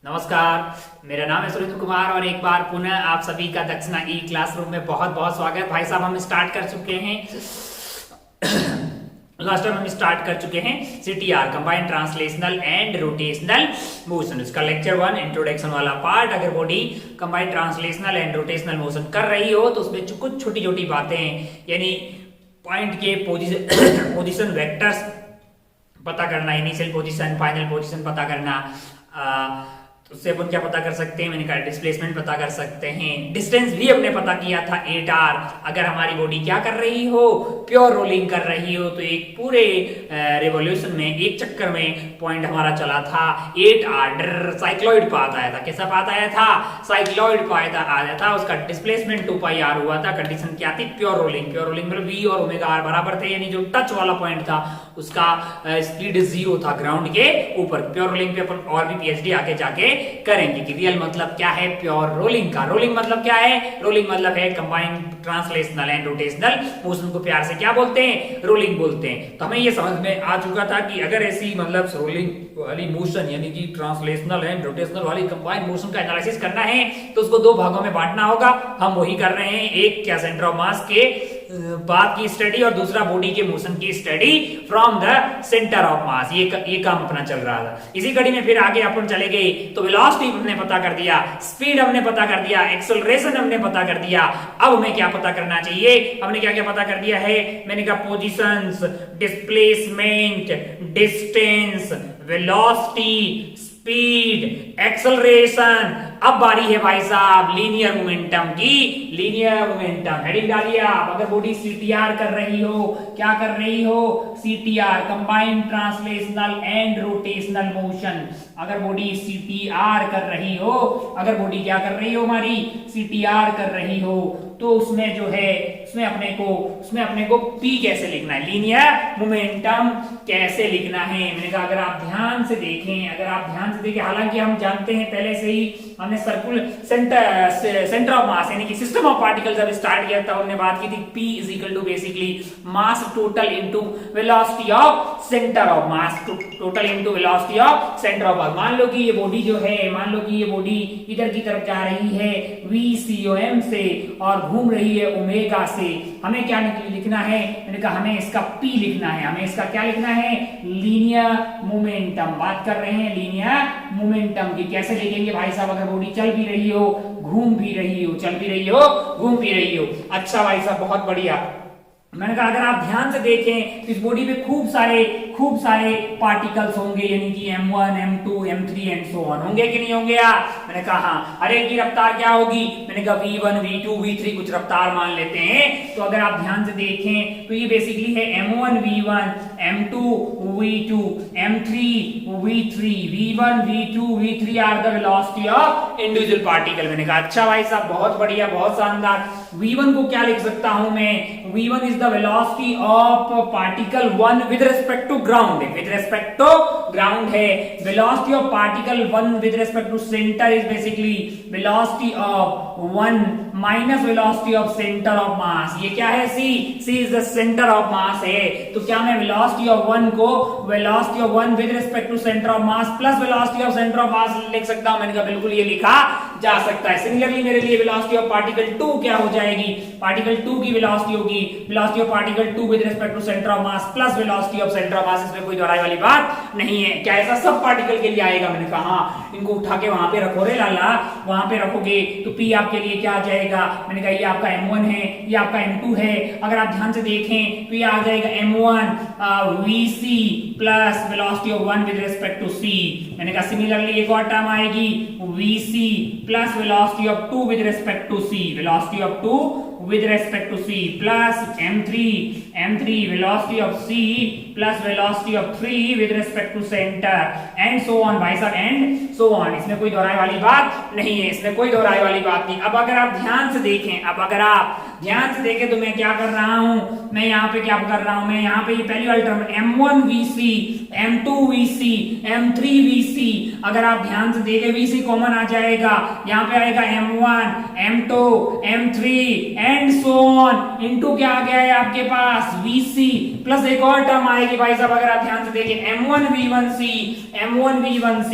नमस्कार, मेरा नाम है सुरेंद्र कुमार और एक बार पुनः आप सभी का दक्षिणा ई क्लासरूम में बहुत बहुत स्वागत। भाई साहब हम स्टार्ट कर चुके हैं लास्ट टाइम हम स्टार्ट कर चुके हैं CTR combined translational and rotational motion. इसका लेक्चर 1 इंट्रोडक्शन वाला पार्ट। अगर body combined translational and rotational motion कर रही हो तो उसमें कुछ छोटी छोटी बातें यानी पॉइंट के पोजीशन वेक्टर्स पता करना, इनिशियल पोजीशन फाइनल पोजीशन पता करना, उससे अपन क्या पता कर सकते हैं, मैंने कहा डिस्प्लेसमेंट पता कर सकते हैं, डिस्टेंस भी हमने पता किया था 8r। अगर हमारी बॉडी क्या कर रही हो, प्योर रोलिंग कर रही हो तो एक पूरे रिवॉल्यूशन में, एक चक्कर में पॉइंट हमारा चला था 8r। साइक्लॉइड पाथ आया था। कैसा पाथ आया था? साइक्लॉइड पाथ आया था। उसका डिस्प्लेसमेंट 2πr हुआ था। कंडीशन क्या थी? Pure rolling. प्योर रोलिंग में v और ओमेगा r बराबर थे, यानी जो टच वाला पॉइंट था उसका स्पीड 0 था ग्राउंड के ऊपर। प्योर रोलिंग पे अपन और भी PhD आगे जाके करेंगे कि रियल मतलब क्या है प्योर रोलिंग का। रोलिंग मतलब क्या है? रोलिंग मतलब है combined translational and rotational motion को प्यार से क्या बोलते हैं? रोलिंग बोलते हैं। तो हमें ये समझ में आ चुका था कि अगर ऐसी मतलब रोलिंग वाली मोशन यानी कि ट्रांसलेशनल एंड रोटेशनल वाली कंबाइंड मोशन का एनालिसिस करना है तो उसको दो भागों में बांटना होगा। हम वही कर रहे हैं। एक क्या सेंटर ऑफ मास के पाथ की स्टडी और दूसरा बॉडी के मोशन की study from the centre of मास। ये काम अपना चल रहा था। इसी कड़ी में फिर आगे अपन चले गए तो वेलोसिटी हमने पता कर दिया, स्पीड हमने पता कर दिया, एक्सेलरेशन हमने पता कर दिया। अब हमें क्या पता करना चाहिए? हमने क्या क्या पता कर दिया है? मैंने कहा positions, displacement, distance, velocity, speed, acceleration. अब बारी है भाई साहब लीनियर मोमेंटम की। लीनियर मोमेंटम हेडिंग डालिए आप। अगर बॉडी CTR कर रही हो, क्या कर रही हो? CTR combined translational and rotational motion. अगर बॉडी CTR कर रही हो, अगर बॉडी क्या कर रही हो हमारी? CTR कर रही हो तो उसमें जो है उसमें अपने को P कैसे लिखना है, लीनियर मोमेंटम कैसे लिखना है। मैंने कहा अगर आप ध्यान से देखें, हालांकि हम जानते हैं पहले से ही, हमने सर्कुलर सेंटर ऑफ मास यानी कि सिस्टम ऑफ पार्टिकल जब स्टार्ट किया था उन्होंने बात की थी P is equal to basically mass total into velocity of centre of mass, total into velocity of centre of mass. मान लो कि ये बॉडी जो है, मान लो कि ये बॉडी इधर की तरफ जा रही है VCOM से और घूम रही है ओमेगा से। हमें क्या लिखना है? मैंने कहा हमें इसका P लिखना है। हमें इसका क्या लिखना है? Linear momentum. बात कर रहे हैं लीनियर मोमेंटम की। कैसे लिखेंगे भाई साहब? अगर बॉडी चल भी रही हो, घूम भी रही हो, चल भी रही हो, घूम भी रही हो। अच्छा भाई साहब, बहुत बढ़िया। मैंने कहा अगर आप ध्यान से देखें तो इस बॉडी में खूब सारे पार्टिकल्स होंगे यानी कि M1, M2, M3 and so on. होंगे कि नहीं होंगे यार? मैंने कहा हाँ। हर एक की रफ्तार क्या होगी? मैंने कहा V1, V2, V3 कुछ रफ्तार मान लेते हैं। तो अगर आप ध्यान से देखें तो ये बेसिकली है M1 V1, M2 V2, M3 V3, V1 V2 V3 are the velocity of individual particle. मैंने कहा अच्छा भाई साहब, बहुत बढ़िया, बहुत शानदार। V1 को क्या लिख सकता हूं मैं? V1 is the velocity of particle 1 with respect to ground। with respect to ground है। velocity of particle 1 with respect to center is basically velocity of 1 minus velocity of center of mass। ये क्या है? C is the center of mass है। तो क्या मैं velocity of 1 को velocity of 1 with respect to center of mass plus velocity of center of mass लिख सकता हूं? मैंने कहा बिल्कुल ये लिखा जा सकता है। सिमिलरली मेरे लिए velocity of particle 2 क्या हो जाएगी? पार्टिकल 2 की वेलोसिटी होगी velocity of particle 2 with respect to center of mass plus velocity of center of mass। इसमें कोई दोहराई वाली बात नहीं है। क्या ऐसा सब पार्टिकल के लिए आएगा? मैंने कहा हाँ। इनको उठा के वहां पे रखो रे लाला, वहां पे रखोगे तो P आपके लिए क्या आ जाएगा? मैंने कहा ये आपका M1 है, ये आपका M2 है। अगर आप ध्यान से देखें तो ये आ जाएगा M1 VC plus velocity of 1 with respect to C। मैंने कहा सिमिलरली एक और टर्म आएगी VC plus velocity of 2 with respect to C, velocity of 2 with respect to C plus M3 velocity of C plus velocity of 3 with respect to center and so on भाई साहब, and so on। इसमें कोई दोहराई वाली बात नहीं है, इसमें कोई दोहराई वाली बात नहीं। अब अगर आप ध्यान से देखें, अब अगर आप ध्यान से देखे तो मैं क्या कर रहा हूं, मैं यहाँ पे क्या कर रहा हूं, मैं यहाँ पे ये पहली वाली टर्म M1VC, M2VC, M3VC, अगर आप ध्यान से देखे VC कॉमन आ जाएगा, यहाँ पे आएगा M1, M2, M3 and so on, into क्या आ गया है आपके पास VC प्लस एक और टर्म आएगी भाई साहब, अगर आप ध्यान से देखें M1V1C, M1V1C,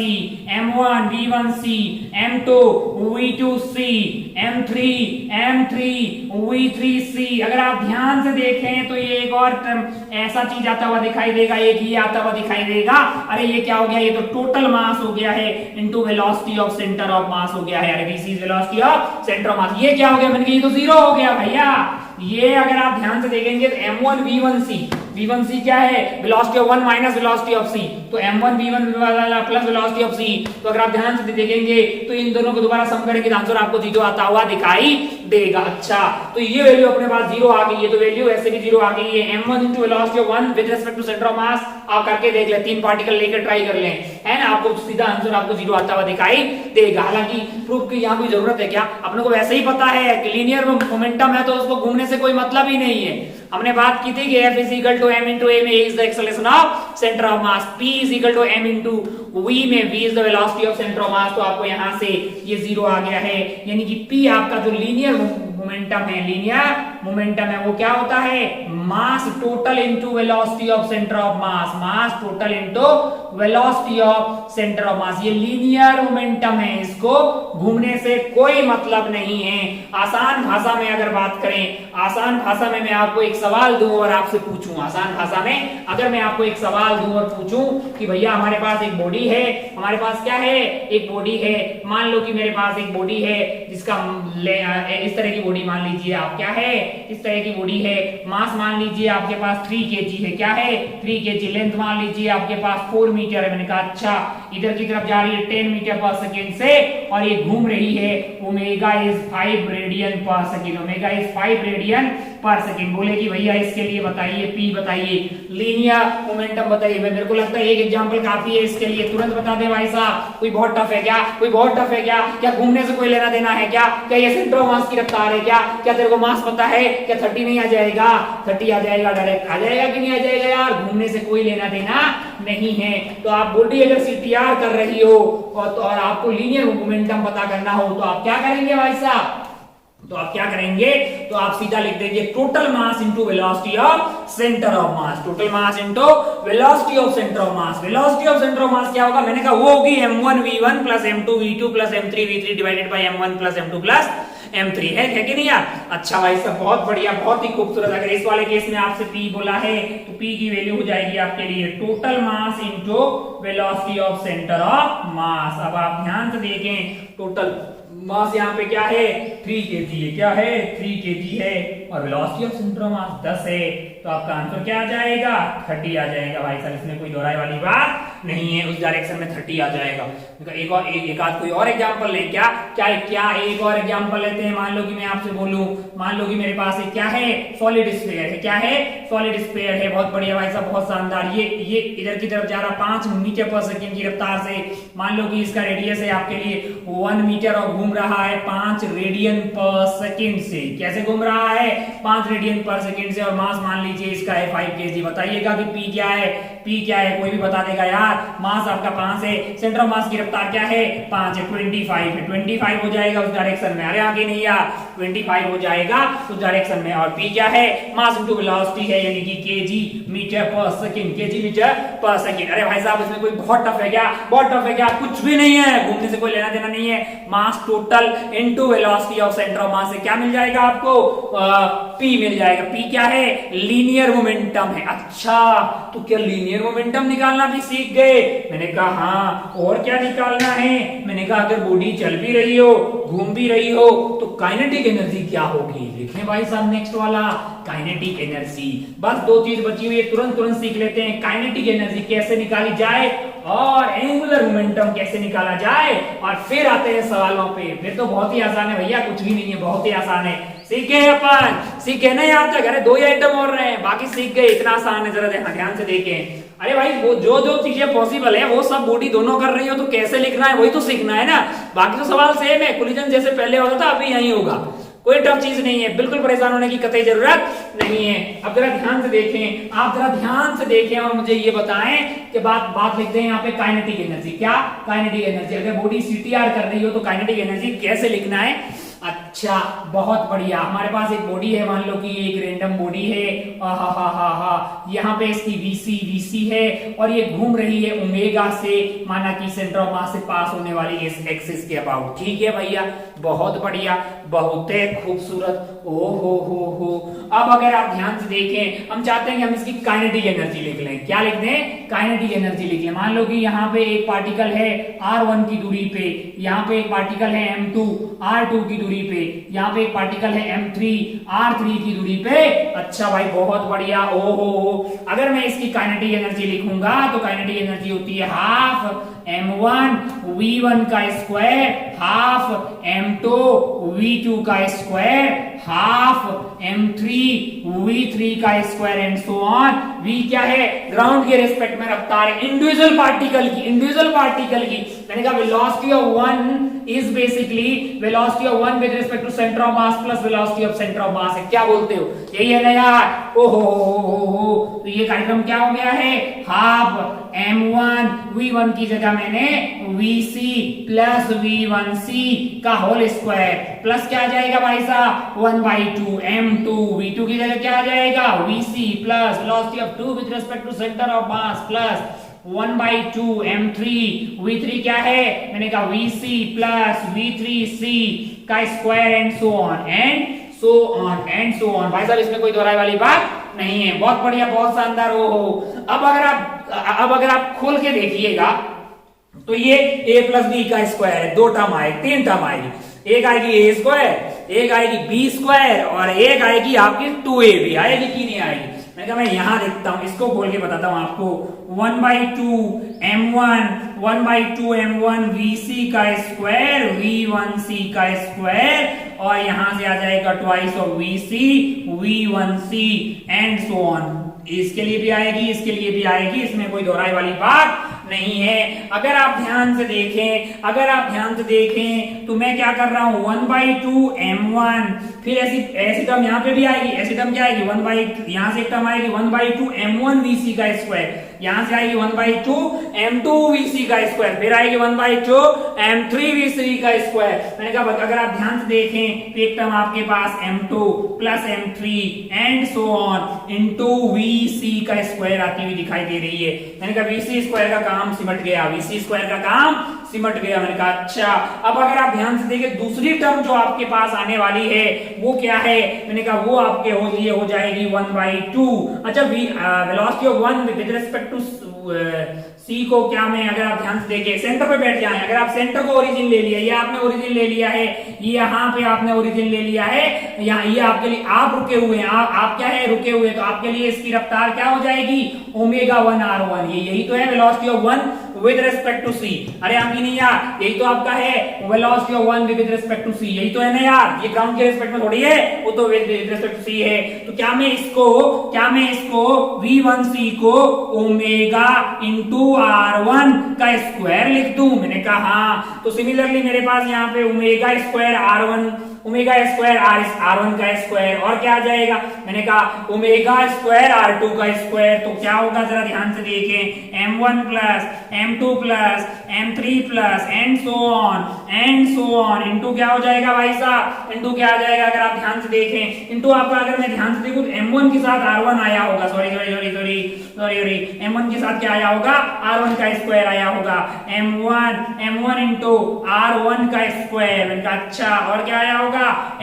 M1V1C, M2V2C, M3V3C, अगर आप ध्यान से देखें तो ये एक और ऐसा चीज आता हुआ दिखाई देगा, एक ये आता हुआ दिखाई देगा, अरे ये क्या हो गया, ये तो टोटल मास हो गया है into velocity of centre of मास हो गया है, अरे VC is velocity of centre of मास, ये क्या हो गया बन गया, ये तो जीरो हो गया भैया। ये अगर आप ध्यान से देखेंगे तो M1V1C, V1C क्या है, velocity of 1 minus velocity of C, तो M1V1 plus velocity of C, तो अगर आप ध्यान से देखेंगे तो इन दोनों को दोबारा सम करेंगे तो आंसर आपको जीरो आता हुआ दिखाई देगा। अच्छा, तो ये वैल्यू अपने पास जीरो आ गई है, तो वैल्यू ऐसे भी जीरो आ गई है, M1 into velocity of 1 with respect to centre of mass, आप करके देख ले, 3 पार्टिकल लेकर ट्राई कर लें, है ना, आपको सीधा आंसर आपको जीरो आता हुआ दिखाई देगा। हालांकि प्रूफ की यहाँ कोई जरूरत है क्या, अपने को वैसे ही पता है कि लीनियर मोमेंटम है तो उसको घूमने से कोई मतलब ही नहीं है। हमने बात की थी कि F is equal to m into a में a is the acceleration of center of mass, P is equal to m into v में v is the velocity of center of mass, तो आपको यहाँ से ये जीरो आ गया है, यानी कि P आपका जो लीनियर मोमेंटम है, लीनियर मोमेंटम है, वो क्या होता है, मास total into velocity of centre of mass, mass total into velocity of centre of मास, ये लीनियर मोमेंटम है, इसको घूमने से कोई मतलब नहीं है। आसान भाषा में अगर बात करें, आसान भाषा में मैं आपको एक सवाल दूं और आपसे पूछूं, आसान भाषा में अगर मैं आपको एक सवाल दूं और पूछूं कि भैया हमारे पास एक बॉडी है, हमारे पास क्या है, एक बॉडी है, मान लो कि मेरे पास एक बॉडी है जिसका इस तरह की बॉडी मान लीजिए आप, क्या है, इस तरह की बॉडी है, मास मान लीजिए आपके पास 3 kg है, क्या है 3 kg, लेंथ मान लीजिए आपके पास 4 मीटर है, मैंने कहा अच्छा इधर की तरफ जा रही है 10 मीटर पर सेकेंड से और ये घूम रही है, ओमेगा इज 5 रेडियन पर सेकेंड, ओमेगा इज 5 रेडियन पर सेकेंड। बोले कि भैया इसके लिए बताइए P बताइए, लीनियर मोमेंटम बताइए, मेरे को लगता है एक एग्जांपल काफी है इसके लिए, तुरंत बता दे भाई साहब, कोई बहुत टफ है क्या, कोई बहुत टफ है क्या, क्या घूमने से कोई लेना देना है क्या, क्या ये सेंटर ऑफ मास की रफ्तार है क्या, क्या तेरे को मास पता है, क्या 30 नहीं आ जाएगा, 30 आ जाएगा, डायरेक्ट आ जाएगा कि नहीं आ जाएगा यार, घूमने से कोई लेना देना नहीं है। तो आप बॉडी अगर CTR कर रही हो और आपको लीनियर मोमेंटम पता करना हो तो आप क्या करेंगे भाई साहब, तो आप क्या करेंगे, तो आप सीधा लिख देंगे total mass into velocity of centre of mass, total mass into velocity of centre of mass, velocity of centre of मास क्या होगा, मैंने कहा वो होगी M1V1 plus M2V2 plus M3V3 divided by M1 plus M2 plus M3 है कि नहीं यार। अच्छा भाई सब बहुत बढ़िया, बहुत ही खूबसूरत। अगर इस वाले केस में आपसे P बोला है तो P की वैल्यू हो जाएगी आपके लिए total mass into velocity of centre of मास। अब आप ध्यान से देखें, टोटल मास यहाँ पे क्या है 3 kg है, क्या है 3 kg है और वेलोसिटी ऑफ सेंटर ऑफ मास 10 है, तो आपका आंसर क्या आ जाएगा 30 आ जाएगा भाई साहब, इसमें कोई दोहराई वाली बात नहीं है, उस डायरेक्शन में 30 आ जाएगा। एक और एक आध कोई और एग्जांपल लें क्या, क्या एक और एग्जांपल लेते हैं। मान लो कि मैं आपसे बोलूं, मान लो कि मेरे पास एक क्या है सॉलिड स्फीयर है, क्या है सॉलिड स्फीयर है, बहुत बढ़िया भाई साहब, बहुत शानदार। ये इधर की तरफ जा रहा 5 मीटर पर सेकंड की रफ्तार से, मान लो कि इसका रेडियस है आपके लिए 1 मीटर और घूम रहा है 5 रेडियन पर सेकंड से। कैसे घूम रहा है 5 रेडियन पर सेकंड से और मास मान लीजिए इसका है 5 kg। बताइएगा कि P क्या है, P क्या है, कोई भी बता देगा यार। मास आपका 5 है, सेंटर ऑफ मास की रफ्तार क्या है 5 है, 25 है, 25 हो जाएगा उस डायरेक्शन में, अरे आगे नहीं यार 25 हो जाएगा उस डायरेक्शन में। और P क्या है मास इनटू वेलोसिटी है, यानी कि kg मीटर पर सेकंड, kg मीटर पर सेकंड। अरे भाई साहब इसमें कोई बहुत टफ है क्या, बहुत टफ है क्या, कुछ भी नहीं है, घूमने से कोई लेना देना नहीं है। मास total into velocity of centre of मास से क्या मिल जाएगा आपको P मिल जाएगा। P क्या है लीनियर मोमेंटम है। अच्छा तो क्या लीनियर मोमेंटम निकालना भी सीख गए? मैंने कहा हाँ, और क्या निकालना है? मैंने कहा अगर बॉडी चल भी रही हो घूम भी रही हो तो काइनेटिक एनर्जी क्या होगी, लिखें भाई साहब नेक्स्ट वाला काइनेटिक एनर्जी। बस 2 चीज बची हुई है, तुरंत सीख लेते हैं। काइनेटिक एनर्जी कैसे निकाली जाए और एंगुलर मोमेंटम कैसे निकाला जाए, और फिर आते हैं सवालों पे। फिर तो बहुत ही आसान है भैया, कुछ भी नहीं है, बहुत ही आसान है। सीखे अपन, सीखे नहीं आप तक, अरे 2 ही आइटम और रहे हैं, बाकी सीख गए, इतना आसान है। जरा ध्यान से देखें। अरे भाई वो जो चीजें पॉसिबल है वो सब बॉडी दोनों कर रही हो तो कैसे लिखना है वही तो सीखना है ना, बाकी तो सवाल सेम है। कोलिजन जैसे पहले होता था अभी यही होगा, कोई टफ चीज नहीं है, बिल्कुल परेशान होने की कतई जरूरत नहीं है। अब जरा ध्यान से देखें, आप जरा ध्यान से देखें और मुझे ये बताएं कि बात लिखते हैं यहाँ पे काइनेटिक एनर्जी। क्या काइनेटिक एनर्जी? अगर बॉडी सीटीआर कर रही हो तो काइनेटिक एनर्जी कैसे लिखना है? अच्छा, बहुत बढ़िया। हमारे पास एक बॉडी है, मान लो कि ये एक रैंडम बॉडी है, यहाँ पे इसकी वीसी है और ये घूम रही है ओमेगा से, माना कि सेंटर ऑफ मास से पास होने वाली इस एक्सिस के अबाउट। ठीक है भैया, बहुत बढ़िया, बहुत खूबसूरत। ओ हो। अब अगर आप ध्यान से देखें, हम चाहते हैं कि हम इसकी काइनेटिक एनर्जी लिख लें। क्या लिख दें? काइनेटिक एनर्जी लिख लें। मान लो कि यहाँ पे एक पार्टिकल है r1 की दूरी पे, यहाँ पे एक पार्टिकल है m2 r2 की दूरी पे, यहाँ पे एक पार्टिकल है m3 r3 की दूरी पे। अच्छा भाई, बहुत बढ़िया। ओ हो। अगर मैं इसकी काइनेटिक एनर्जी लिखूंगा तो काइनेटिक एनर्जी होती है हाफ m1 v1 का स्क्वायर, हाफ m2 v2 का स्क्वायर, हाफ m3 v3 का square and so on. v क्या है? ग्राउंड के रिस्पेक्ट में रफ्तार है इंडिविजुअल पार्टिकल की। मैंने कहा velocity of one is basically velocity of one with respect to centre of mass plus velocity of centre of mass है। क्या बोलते हो? यही है ना यार? ओ हो। तो ये कार्यक्रम क्या हो गया है? हाफ m1 v1 की जगह मैंने vc प्लस v1c का होल स्क्वायर प्लस क्या आ जाएगा भाई साहब? 1/2 m2 v2 की जगह क्या आ जाएगा? vc plus velocity of 2 with respect to centre of mass plus 1/2 m3 v3 क्या है? मैंने कहा vc प्लस v3c का स्क्वायर एंड सो ऑन भाई साहब, इसमें कोई दोहराई वाली बात नहीं है। बहुत बढ़िया, बहुत शानदार। हो। अब अगर आप खोल के देखिएगा तो ये a प्लस बी का स्क्वायर है, 2 टर्म आएगी, 3 टर्म आएगी। एक आएगी a स्क्वायर, एक आएगी b स्क्वायर और एक आएगी आपकी 2ab। आएगी कि नहीं आएगी? मैं कहा मैं यहां देखता हूं, इसको खोल के बताता हूं आपको। 1/2 m1 vc का स्क्वायर v1c का स्क्वायर और यहां से आ जाएगा twice of vc v1c and so on. इसके लिए भी आएगी, इसके लिए भी आएगी, इसमें कोई दोहराई वाली बात नहीं है। अगर आप ध्यान से देखें तो मैं क्या कर रहा हूं? 1/2 m1, फिर ऐसी टर्म यहाँ पे भी आएगी। ऐसी टर्म क्या आएगी? यहाँ से एक टर्म आएगी 1/2 m1 vc का स्क्वायर, यहाँ से आएगी 1/2 m2 vc का स्क्वायर, फिर आएगी 1/2 m3 vc का स्क्वायर। मैंने कहा अगर आप ध्यान से देखें तो एक टर्म आपके पास m2 plus m3 and so on into vc का स्क्वायर आती हुई दिखाई दे रही है। मैंने कहा vc स्क्वायर का काम सिमट गया, मैंने कहा अच्छा। अब अगर आप ध्यान से देखें, दूसरी टर्म जो आपके पास आने वाली है वो क्या है? मैंने कहा वो आपके हो जाएगी 1/2। अच्छा, velocity of one with respect to C को क्या में, अगर आप ध्यान से देखें सेंटर पे बैठ जाएं, अगर आप सेंटर को ओरिजिन ले लिया, ये आपने ओरिजिन ले लिया है, ये यहाँ पे आपने ओरिजिन ले लिया है, यहाँ ये आपके लिए आप रुके हुए हैं, आप क्या है? रुके हुए। तो आपके लिए इसकी रफ्तार क्या हो जाएगी? ω1r1। यही तो है velocity of one with respect to C. अरे आप ही नहीं यार, यही तो आपका है velocity of one with respect to C. यही तो है ना यार, ये ग्राउंड के रिस्पेक्ट में थोड़ी है, वो तो विद रिस्पेक्ट टू सी है। तो क्या मैं इसको v1c को ओमेगा इंटू r1 का स्क्वायर लिख दूं? मैंने कहा हाँ। तो सिमिलरली मेरे पास यहाँ पे ओमेगा स्क्वायर r1 का स्क्वायर और क्या आ जाएगा? मैंने कहा ओमेगा स्क्वायर r2 का स्क्वायर। तो क्या होगा जरा ध्यान से देखें, m1 plus m2 plus m3 plus and so on into क्या हो जाएगा भाई साहब? इनटू क्या आ जाएगा? अगर आप ध्यान से देखें इनटू आपका, अगर मैं ध्यान से देखूं तो m1 के साथ r1 आया होगा, सॉरी m1 के साथ क्या आया होगा? r1 का स्क्वायर आया होगा। m1 इंटू r1 का स्क्वायर। मैंने कहा अच्छा, और क्या आया होगा?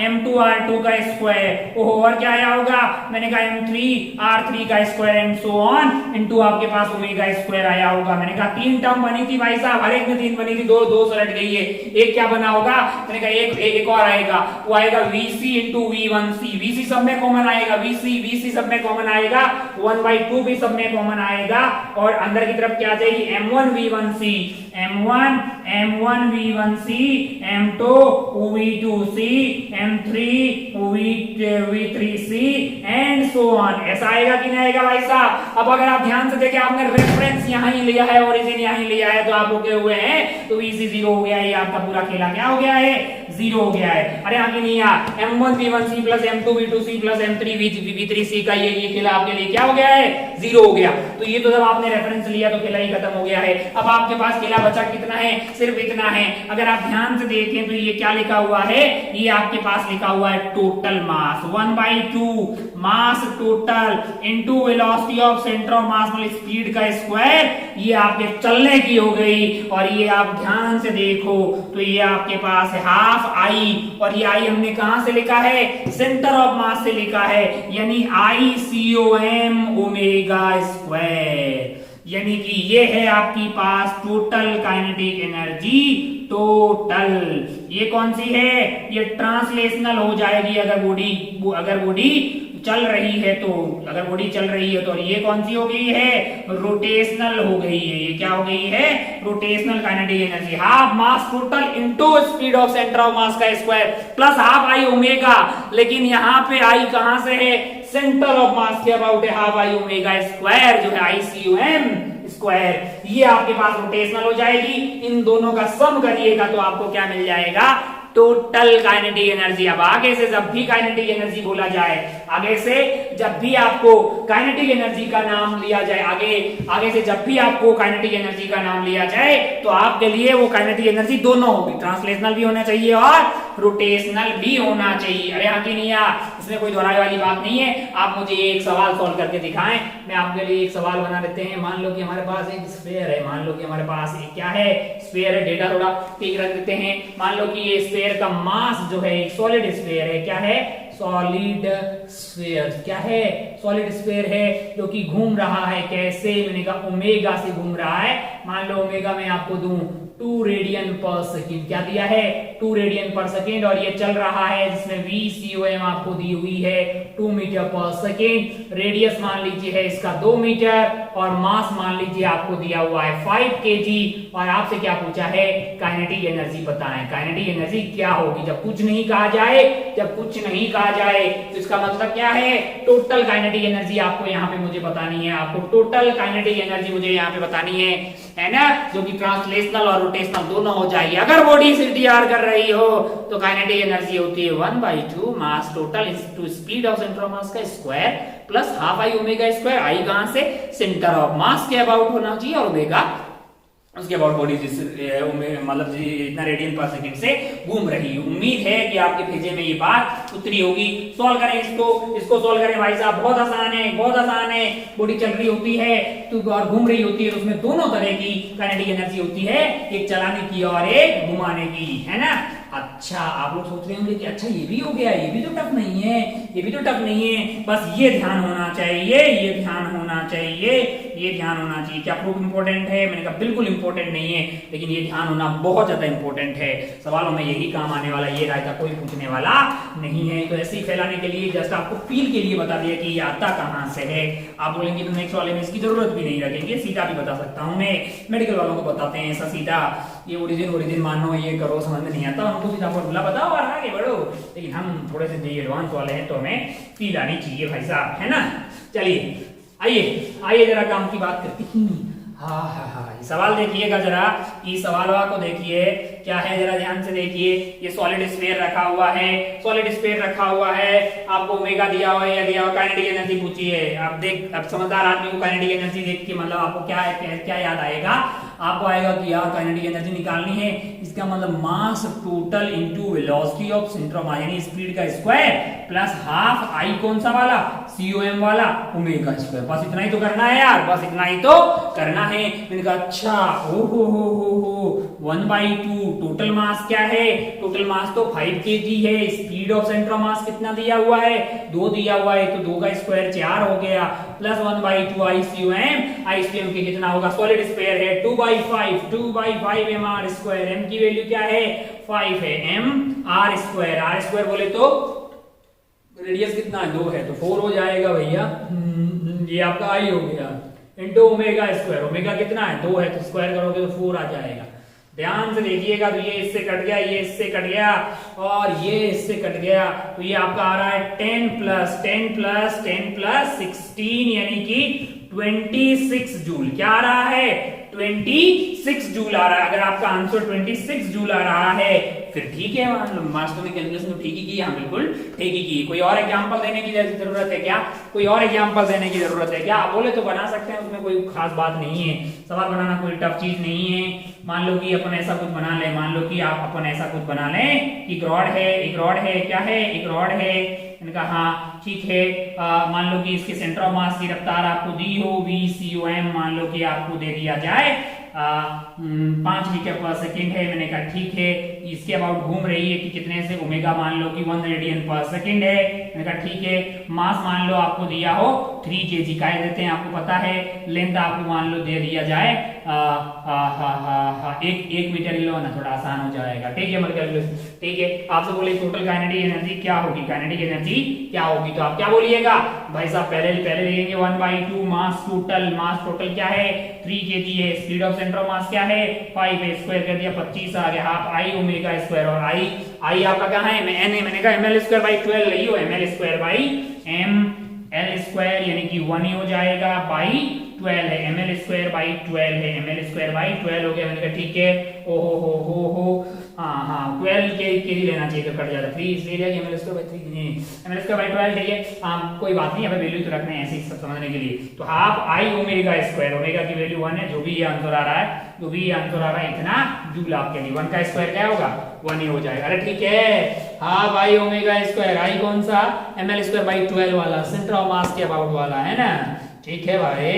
m2 r2 का स्क्वायर। ओहो, और क्या आया होगा? मैंने कहा m3 r3 का square and so on into आपके पास ओमेगा स्क्वायर आया होगा। मैंने कहा 3 टर्म बनी थी भाई साहब, हर एक में 3 बनी थी, दो सलट गई है। एक क्या बना होगा? मैंने कहा एक और आएगा, वो आएगा vc इंटू v1c। vc सब में कॉमन आएगा, vc सब में कॉमन आएगा, 1/2 भी सब में कॉमन आएगा और अंदर की तरफ क्या आ जाएगी? m1 v1c m2 v2c V3C and so on. ऐसा आएगा कि नहीं आएगा भाई साहब? अब अगर आप ध्यान से देखें, आपने रेफरेंस यहाँ ही लिया है, ओरिजिन यहाँ ही लिया है, तो आप रुके हुए हैं, तो VC 0 हो गया है। ये आपका पूरा खेला क्या हो गया है? 0 हो गया है। अरे आगे नहीं आ M1 V1C plus M2 V2C plus M3 V3C का ये खेला आपके लिए क्या हो गया है? 0 हो गया। तो ये तो जब आपने रेफरेंस लिया तो खेला ही खत्म हो गया है। अब आपके पास खेला बचा कितना है? सिर्फ इतना है। अगर आप ध्यान से देखें तो ये क्या लिखा हुआ है? ये आपके पास लिखा हुआ है total mass 1/2 mass total into velocity of centre of मास मतलब स्पीड का स्क्वायर। ये आपके चलने की हो गई। और ये आप ध्यान से देखो तो ये आपके पास है हाफ आई, और ये आई हमने कहां से लिखा है? सेंटर ऑफ मास से लिखा है, यानी ICOM ओमेगा स्क्वायर। यानी कि ये है आपकी पास टोटल काइनेटिक एनर्जी टोटल। ये कौन सी है? ये ट्रांसलेशनल हो जाएगी अगर बॉडी चल रही है तो। अगर बॉडी चल रही है तो ये कौन सी हो गई है? रोटेशनल हो गई है। ये क्या हो गई है? Rotational kinetic energy. Half mass total into speed of centre of mass का square plus half I omega. लेकिन यहाँ पे आई कहां से है? सेंटर ऑफ मास के अबाउट है हाफ आई ओमेगा स्क्वायर, जो है ICOM स्क्वायर। ये आपके पास रोटेशनल हो जाएगी। इन दोनों का सम करिएगा तो आपको क्या मिल जाएगा? Total kinetic energy. अब आगे से जब भी काइनेटिक एनर्जी बोला जाए, आगे से जब भी आपको काइनेटिक एनर्जी का नाम लिया जाए, आगे से जब भी आपको काइनेटिक एनर्जी का नाम लिया जाए तो आपके लिए वो काइनेटिक एनर्जी दोनों होगी, ट्रांसलेशनल भी होना चाहिए और रोटेशनल भी होना चाहिए। अरे हाँ कि नहीं यार, इसमें कोई दोहराई वाली बात नहीं है। आप मुझे एक सवाल सॉल्व करके दिखाएं। मैं आपके लिए एक सवाल बना देते हैं। मान लो कि हमारे पास एक स्फीयर है, मान लो कि हमारे पास एक क्या है? स्फीयर है। डेटा थोड़ा ठीक रख देते हैं। मान लो कि ये स्फीयर का मास जो है एक सॉलिड स्फीयर है। क्या है? Solid sphere. क्या है? सॉलिड स्फीयर है जो कि घूम रहा है। कैसे? मैंने कहा ओमेगा से घूम रहा है। मान लो ओमेगा में आपको दूं 2 रेडियन पर सेकेंड। क्या दिया है? 2 रेडियन पर सेकेंड। और ये चल रहा है जिसमें VCOM आपको दी हुई है 2 मीटर पर सेकेंड। रेडियस मान लीजिए है इसका 2 मीटर और मास मान लीजिए आपको दिया हुआ है 5 kg। और आपसे क्या पूछा है? काइनेटिक एनर्जी बताएं। काइनेटिक एनर्जी क्या होगी? जब कुछ नहीं कहा जाए, जब कुछ नहीं कहा जाए तो इसका मतलब क्या है? टोटल काइनेटिक एनर्जी आपको यहाँ पे मुझे बतानी है। आपको टोटल काइनेटिक एनर्जी मुझे यहाँ पे बतानी है ना? जो कि ट्रांसलेशनल और रोटेशनल दोनों हो जाएगी। अगर बॉडी CTR कर रही हो तो काइनेटिक एनर्जी होती है 1/2 mass total to speed of centre of mass का square plus half I omega square. I कहां से? सेंटर ऑफ मास के अबाउट होना चाहिए और ओमेगा उसके अबाउट बॉडी मतलब इतना रेडियन पर सेकंड से घूम रही है। उम्मीद है कि आपके भेजे में ये बात उतरी होगी। सॉल्व करें इसको सॉल्व करें भाई साहब। बहुत आसान है, बहुत आसान है। बॉडी चल रही होती है तो और घूम रही होती है तो उसमें दोनों तरह की काइनेटिक एनर्जी होती है, एक चलाने की और एक घुमाने की, है ना? अच्छा, आप लोग सोच रहे होंगे कि अच्छा ये भी हो गया, ये भी तो टफ नहीं है, ये भी तो टफ नहीं है। बस ये ध्यान होना चाहिए, ये ध्यान होना चाहिए, ये ध्यान होना चाहिए। क्या प्रूफ इंपॉर्टेंट है? मैंने कहा बिल्कुल इंपॉर्टेंट नहीं है, लेकिन ये ध्यान होना बहुत ज्यादा इंपॉर्टेंट है। सवालों में यही काम आने वाला, ये रायता कोई पूछने वाला नहीं है। तो ऐसे ही फैलाने के लिए जस्ट आपको फील के लिए बता दिया कि ये आता कहां से है। आप बोलेंगे तो नेक्स्ट वाले में इसकी जरूरत भी नहीं रखेंगे, सीधा भी बता सकता हूं मैं। मेडिकल वालों को बताते हैं ऐसा सीधा, ये ओरिजिन मानो, ये करो, समझ में नहीं आता उनको, सीधा फॉर्मूला बताओ और आगे बढ़ो। लेकिन हम थोड़े से एडवांस वाले हैं तो हमें फील आनी चाहिए भाई साहब, है ना? चलिए आइए जरा काम की बात करते हैं। हाँ, सवाल देखिएगा जरा, इस सवाल को देखिए क्या है, जरा ध्यान से देखिए। ये सॉलिड स्फीयर रखा हुआ है, सॉलिड स्फीयर रखा हुआ है, आपको ओमेगा दिया हुआ है या दिया हुआ, काइनेटिक एनर्जी पूछी है। अब समझदार आदमी को काइनेटिक एनर्जी देख के मतलब आपको क्या याद आएगा? आपको आएगा कि यार काइनेटिक एनर्जी निकालनी है, इसका मतलब मास total into velocity of centre of mass यानी स्पीड का स्क्वायर प्लस हाफ आई कौन सा वाला? COM वाला, ओमेगा स्क्वायर। बस इतना ही तो करना है यार, बस इतना ही तो करना है। मैंने कहा अच्छा, हो 1/2 टोटल मास क्या है? टोटल मास तो 5 kg है। स्पीड ऑफ सेंटर ऑफ मास कितना दिया हुआ है? 2 दिया हुआ है, तो 2 का स्क्वायर 4 हो गया, प्लस 1/2 ICOM के कितना होगा? सॉलिड स्फीयर है 2/5 mr स्क्वायर। m की वैल्यू क्या है? 5 है। r स्क्वायर बोले तो रेडियस कितना है? 2 है, तो 4 हो जाएगा भैया। ये आपका i हो गया इनटू ओमेगा स्क्वायर। ओमेगा कितना है? 2 है, तो स्क्वायर करोगे तो 4 आ जाएगा। ध्यान से देखिएगा, तो ये इससे कट गया, ये इससे कट गया और ये इससे कट गया, तो ये आपका आ रहा है 10 प्लस 10 प्लस 10 प्लस 16 यानी कि 26 जूल। क्या आ रहा है? 26 जूल आ रहा है। अगर आपका आंसर 26 जूल आ रहा है फिर ठीक है, मास्टर ने कैलकुलेशन तो ठीक ही की, हाँ बिल्कुल ठीक ही की। कोई और एग्जांपल देने की जरूरत है क्या? कोई और एग्जांपल देने की जरूरत है क्या? आप बोले तो बना सकते हैं, उसमें कोई खास बात नहीं है। सवाल बनाना कोई टफ चीज नहीं है। मान लो कि अपन ऐसा कुछ बना ले, मान लो कि आप अपन ऐसा कुछ बना लें कि एक रॉड है, एक रॉड है, क्या है? एक रॉड है। मैंने कहा हाँ ठीक है। मान लो कि इसके सेंटर ऑफ मास की रफ्तार आपको दी हो VCOM, मान लो कि आपको दे दिया जाए 5 मीटर पर सेकेंड है। मैंने कहा ठीक है। इसके अबाउट घूम रही है कि कितने से? ओमेगा मान लो कि 1 रेडियन पर सेकेंड है। मैंने कहा ठीक है। मास मान लो आपको दिया हो 3 kg का देते हैं, आपको पता है। लेंथ आपको मान लो दे दिया जाए 1 मीटर ही लो ना, थोड़ा आसान हो जाएगा। ठीक है मतलब ठीक है। आपसे बोले टोटल काइनेटिक एनर्जी क्या होगी? काइनेटिक एनर्जी क्या होगी? तो आप क्या बोलिएगा भाई साहब? पहले लिखेंगे 1/2 मास टोटल क्या है? 3 kg है। स्पीड ऑफ सेंटर ऑफ मास क्या है? 5 है। स्क्वायर कर दिया 25 आ गया, हाफ आई ओमेगा स्क्वायर। और आई आपका कहाँ है? एन है। मैंने कहा ml स्क्वायर बाई 12 नहीं हो, ml square by ml square यानी कि 1 ही हो जाएगा बाई 12 है। ml स्क्वायर बाई 12 है, ml स्क्वायर बाई 12 हो गया। मैंने कहा ठीक है। ओ हो हाँ 12 के ही लेना चाहिए तो कट जाता 3 इसलिए लिया कि ml स्क्वायर बाई 3 नहीं, ml स्क्वायर बाई 12 ठीक है। हाँ कोई बात नहीं, हमें वैल्यू तो रखना है ऐसे ही सब समझने के लिए। तो half I omega square, omega की वैल्यू 1 है, जो भी ये आंसर आ रहा है, जो भी आंसर आ रहा है इतना जूल आपके लिए। 1 का स्क्वायर क्या होगा? 1 ही हो जाएगा। अरे ठीक है। हाफ आई ओमेगा स्क्वायर, आई कौन सा? ml स्क्वायर बाई 12 वाला, सेंटर ऑफ मास के अबाउट वाला है ना। ठीक है भाई,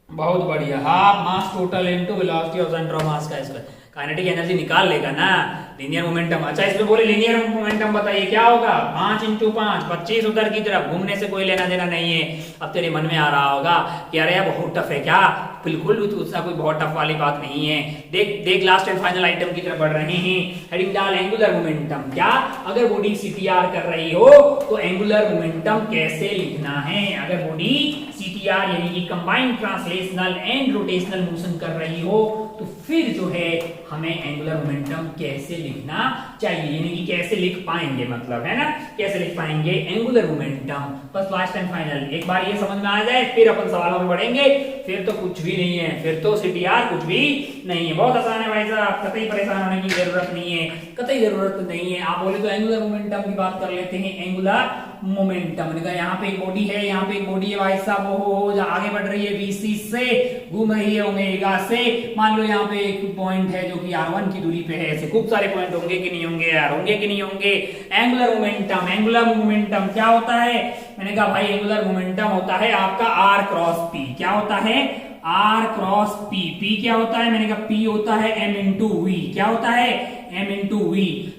बहुत बढ़िया। Half mass total into velocity of centre of mass का स्क्वायर। काइनेटिक एनर्जी निकाल लेगा ना। लीनियर मोमेंटम, अच्छा इसमें बोले लीनियर मोमेंटम बताइए क्या होगा? 5 × 5 25 उधर की तरफ, घूमने से कोई लेना देना नहीं है। अब तेरे मन में आ रहा होगा कि अरे यार बहुत टफ है क्या? बिल्कुल उसका कोई बहुत टफ वाली बात नहीं है। देख लास्ट एंड फाइनल आइटम की तरफ बढ़ रहे हैं। हेडिंग डाल एंगुलर मोमेंटम। क्या? अगर बॉडी CTR कर रही हो तो एंगुलर मोमेंटम कैसे लिखना है? अगर बॉडी CTR यानी कि combined translational and rotational motion कर रही हो तो फिर जो है हमें एंगुलर मोमेंटम कैसे लिखना चाहिए, यानी कि कैसे लिख पाएंगे, मतलब है ना, कैसे लिख पाएंगे एंगुलर मोमेंटम। बस लास्ट एंड फाइनल एक बार ये समझ में आ जाए फिर अपन सवालों में बढ़ेंगे। फिर तो कुछ भी नहीं है, फिर तो CTR कुछ भी नहीं है। बहुत आसान है भाई साहब, कतई परेशान होने की जरूरत नहीं है, कतई जरूरत नहीं है। आप बोले तो एंगुलर मोमेंटम की बात कर लेते हैं। एंगुलर मोमेंटम यहाँ पे एक बॉडी है, यहाँ पे एक बॉडी है भाई साहब, वो आगे बढ़ रही है BC से, घूम रही है ओमेगा से। मान लो यहाँ पे एक पॉइंट है जो कि R1 की दूरी पे है। ऐसे खूब सारे पॉइंट होंगे कि नहीं होंगे यार? होंगे कि नहीं होंगे? एंगुलर मोमेंटम क्या होता है? मैंने कहा भाई एंगुलर मोमेंटम होता है आपका R क्रॉस P। क्या होता है? R cross P। P क्या होता है? मैंने कहा P होता है M × V। क्या होता है? M × V।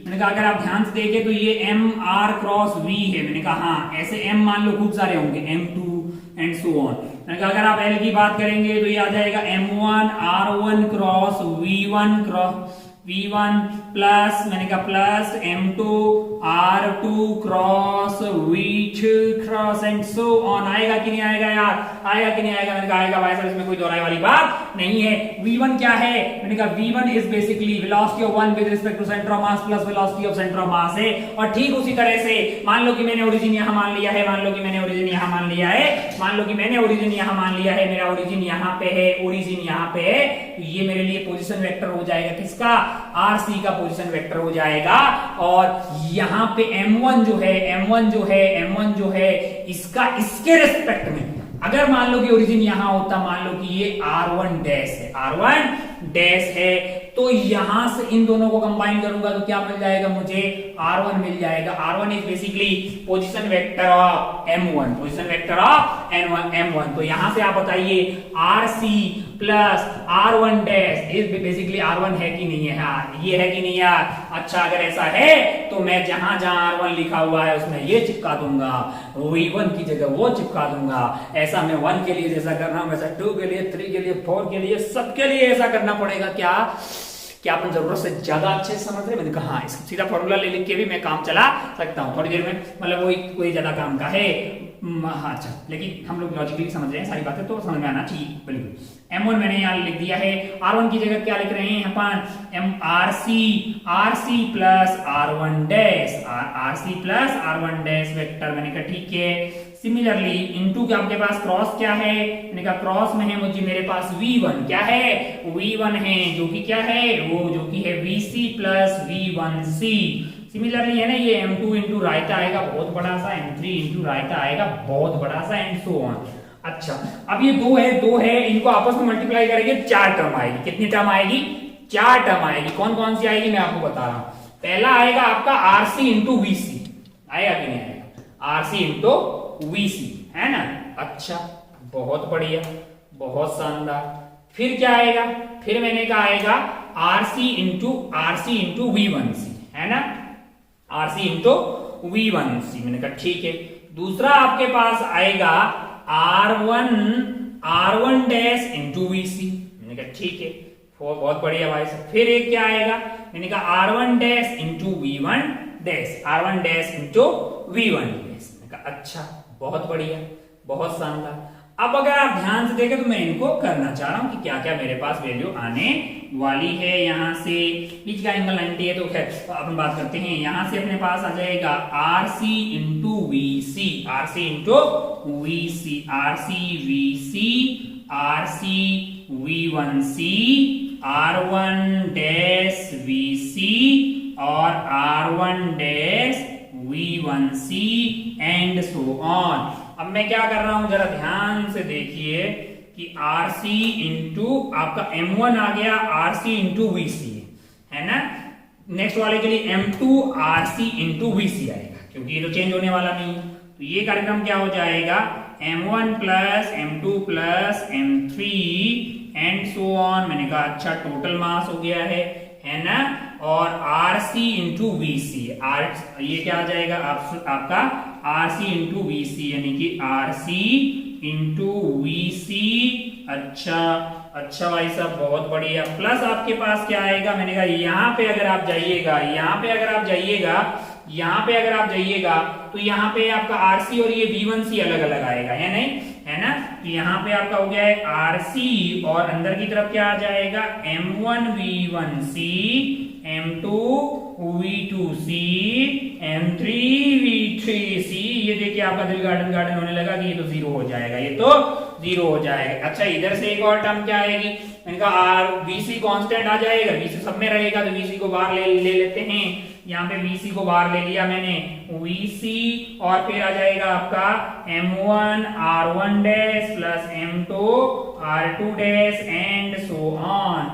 मैंने कहा अगर आप ध्यान से देखें तो ये M R क्रॉस V है। मैंने कहा हाँ, ऐसे M मान लो खूब सारे होंगे, M2 एंड सो ऑन। मैंने कहा अगर आप L की बात करेंगे तो ये आ जाएगा M1 R1 cross V1 plus, मैंने कहा plus M2 R2 cross V2 cross and so on. आएगा कि नहीं आएगा यार? आएगा कि नहीं आएगा? मैंने कहा आएगा भाई साहब, इसमें कोई दोहराई वाली बात नहीं है। V1 क्या है? मैंने कहा V1 is basically velocity of one with respect to centre of mass plus velocity of centre of mass है। और ठीक उसी तरह से मान लो कि मैंने ओरिजिन यहां मान लिया है, मान लो कि मैंने ओरिजिन यहां मान लिया है, मान लो कि मैंने ओरिजिन यहां मान लिया है, मेरा ओरिजिन यहां पे है, ओरिजिन यहां पे है, तो ये मेरे लिए पोजीशन वेक्टर हो जाएगा। किसका? RC का पोजीशन वेक्टर हो जाएगा। और यहाँ पे M1 जो है इसका इसके रेस्पेक्ट में, अगर मान लो कि ओरिजिन यहां होता, मान लो कि ये R1 डैश है, तो यहां से इन दोनों को कंबाइन करूंगा तो क्या मिल जाएगा मुझे? R1 मिल जाएगा। R1 is basically position vector of M1, position vector of M1। तो यहां से आप बताइए RC plus R1 dash is basically R1 है कि नहीं है? हाँ ये है कि नहीं यार? अच्छा अगर ऐसा है तो मैं जहां जहां R1 लिखा हुआ है उसमें ये चिपका दूंगा, V1 की जगह वो चिपका दूंगा। ऐसा मैं 1 के लिए जैसा कर रहा हूं वैसा 2 के लिए, 3 के लिए, 4 के लिए, सबके लिए ऐसा करना पड़ेगा। क्या अपन जरूरत से ज्यादा अच्छे से समझ रहे? मैंने कहा हाँ, सीधा फॉर्मूला ले लिख के भी मैं काम चला सकता हूँ थोड़ी देर में, मतलब वही कोई ज्यादा काम का है। हाँ अच्छा, लेकिन हम लोग लॉजिकली समझ रहे हैं सारी बातें, तो समझ में आना चाहिए बिल्कुल। M1 मैंने यहाँ लिख दिया है, R1 की जगह क्या लिख रहे हैं अपन, RC plus R1 dash, RC plus R1 dash vector. मैंने कहा ठीक है। सिमिलरली इनटू के आपके पास क्रॉस क्या है, मैंने कहा क्रॉस में है मुझे मेरे पास V1, क्या है V1 है, जो कि क्या है वो जो कि है VC प्लस V1C। सिमिलरली है ना, ये M2 इंटू रायता आएगा बहुत बड़ा सा, M3 इंटू रायता आएगा बहुत बड़ा सा, एंड सो ऑन। अच्छा, अब ये दो है, इनको आपस में मल्टीप्लाई करेंगे, 4 टर्म आएगी। कितनी टर्म आएगी, 4 टर्म आएगी। कौन कौन सी आएगी मैं आपको बता रहा हूं। पहला आएगा आपका RC इंटू VC, आएगा कि नहीं आएगा, RC इंटू VC, है ना। अच्छा, बहुत बढ़िया, बहुत शानदार। फिर क्या आएगा, फिर मैंने कहा आएगा RC इंटू V1C, है ना, RC इंटू V1C। मैंने कहा ठीक है। दूसरा आपके पास आएगा R1 डैश इंटू VC। मैंने कहा ठीक है, बहुत बढ़िया भाई साहब। फिर एक क्या आएगा, मैंने कहा R1 dash into V1 dash, R1 dash into V1 dash. मैंने कहा अच्छा, बहुत बढ़िया, बहुत शानदार। अब अगर आप ध्यान से देखें तो मैं इनको करना चाह रहा हूं कि क्या क्या मेरे पास वैल्यू आने वाली है। यहां से बीच का एंगल 90 है, तो खैर अपन बात करते हैं। यहां से अपने पास आ जाएगा RC into VC, RC into VC, RC VC, RC V1C, R1 dash VC और R1 dash V1C and so on. अब मैं क्या कर रहा हूं, जरा ध्यान से देखिए कि RC इंटू आपका M1 आ गया, RC इंटू VC, है ना। नेक्स्ट वाले के लिए M2 RC इंटू VC आएगा, क्योंकि ये तो चेंज होने वाला नहीं है। तो ये कार्यक्रम क्या हो जाएगा, M1 plus M2 plus M3 and so on. मैंने कहा अच्छा, टोटल मास हो गया है ना। और RC इंटू VC, ये क्या आ जाएगा आपका RC इंटू VC, यानी कि RC इंटू VC। अच्छा भाई साहब, बहुत बढ़िया। प्लस आपके पास क्या आएगा, मैंने कहा यहाँ पे अगर आप जाइएगा, यहाँ पे अगर आप जाइएगा तो यहाँ पे आपका RC और ये V1C अलग अलग आएगा, है नहीं, है ना। तो यहाँ पे आपका हो गया है RC और अंदर की तरफ क्या आ जाएगा, M1 V1C, M2 V2C, M3 V3C। ये देखिए आपका दिल गार्डन होने लगा कि ये तो 0 हो जाएगा, ये तो 0 हो जाएगा। अच्छा, इधर से एक और टर्म क्या आएगी, मैंने कहा VC कांस्टेंट आ जाएगा, VC सब में रहेगा तो VC को बाहर ले लेते हैं। यहाँ पे VC को बाहर ले लिया मैंने, VC और फिर आ जाएगा आपका M1 R1 dash plus M2 R2 dash and so on.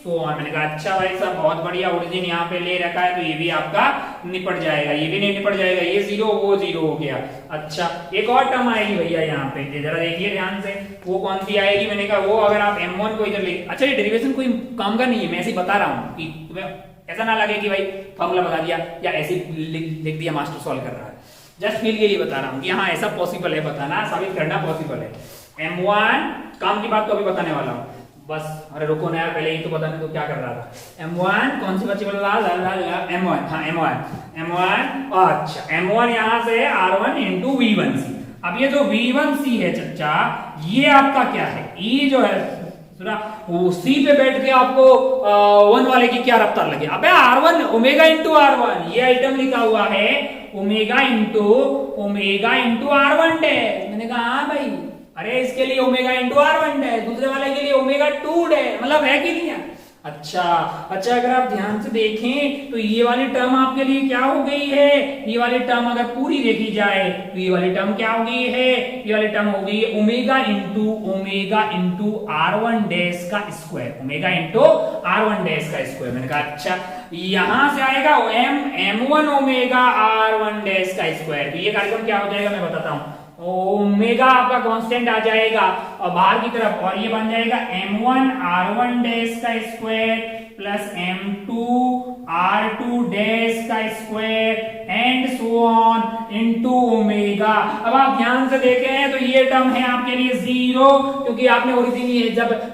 मैंने कहा अच्छा भाई साहब, बहुत बढ़िया। ओरिजिन यहाँ पे ले रखा है तो ये भी आपका निपट जाएगा, ये भी नहीं निपट जाएगा, ये 0 वो 0 हो गया। अच्छा, एक और टर्म आएगी भैया यहाँ पे, जरा देखिए ध्यान से, वो कौन सी आएगी। मैंने कहा वो अगर आप M1 को इधर ले, अच्छा ये डेरिवेशन कोई काम का नहीं है, मैं ऐसे ही बता रहा हूँ कि तुम्हें ऐसा ना लगे कि भाई फॉर्मूला बता दिया या ऐसे लिख दिया मास्टर सॉल्व कर रहा है। जस्ट फील के लिए बता रहा हूँ कि हाँ ऐसा पॉसिबल है, बताना साबित करना पॉसिबल है। M1 काम की बात तो अभी बताने वाला हूँ, बस अरे रुको ना यार, पहले ही तो बताने तो क्या कर रहा था। M1 कौन सी बच्ची बोल रहा है, M1, हाँ M1। अच्छा, M1 यहाँ से R1 इंटू V1C। अब ये जो V1C है चच्चा, ये आपका क्या है, ये जो है सुना, सी पे बैठ के आपको 1 वाले की क्या रफ्तार लगे। अबे R1 ओमेगा इंटू R1, ये आइटम लिखा हुआ है ओमेगा इंटू R1 डैश। मैंने कहा हाँ भाई, अरे इसके लिए ओमेगा इंटू R1 डैश, दूसरे वाले के लिए ओमेगा 2 डैश, मतलब है कि नहीं है। अच्छा, अगर आप ध्यान से देखें तो ये वाली टर्म आपके लिए क्या हो गई है, ये वाली टर्म अगर पूरी देखी जाए तो ये वाली टर्म क्या हो गई है, ये वाली टर्म हो गई है ओमेगा इंटू R1 डैश का square, omega into R1 dash का स्क्वायर। मैंने कहा अच्छा, यहां से आएगा M1 ओमेगा R1 डैश का स्क्वायर। तो ये कार्यक्रम क्या हो जाएगा मैं बताता हूं, ओमेगा आपका कांस्टेंट आ जाएगा और बाहर की तरफ, और ये बन जाएगा M1 R1 डैश का square plus M2 R2 dash का square and so on into omega अब आप ध्यान से देखें तो ये टर्म है आपके लिए 0, क्योंकि आपने ओरिजिन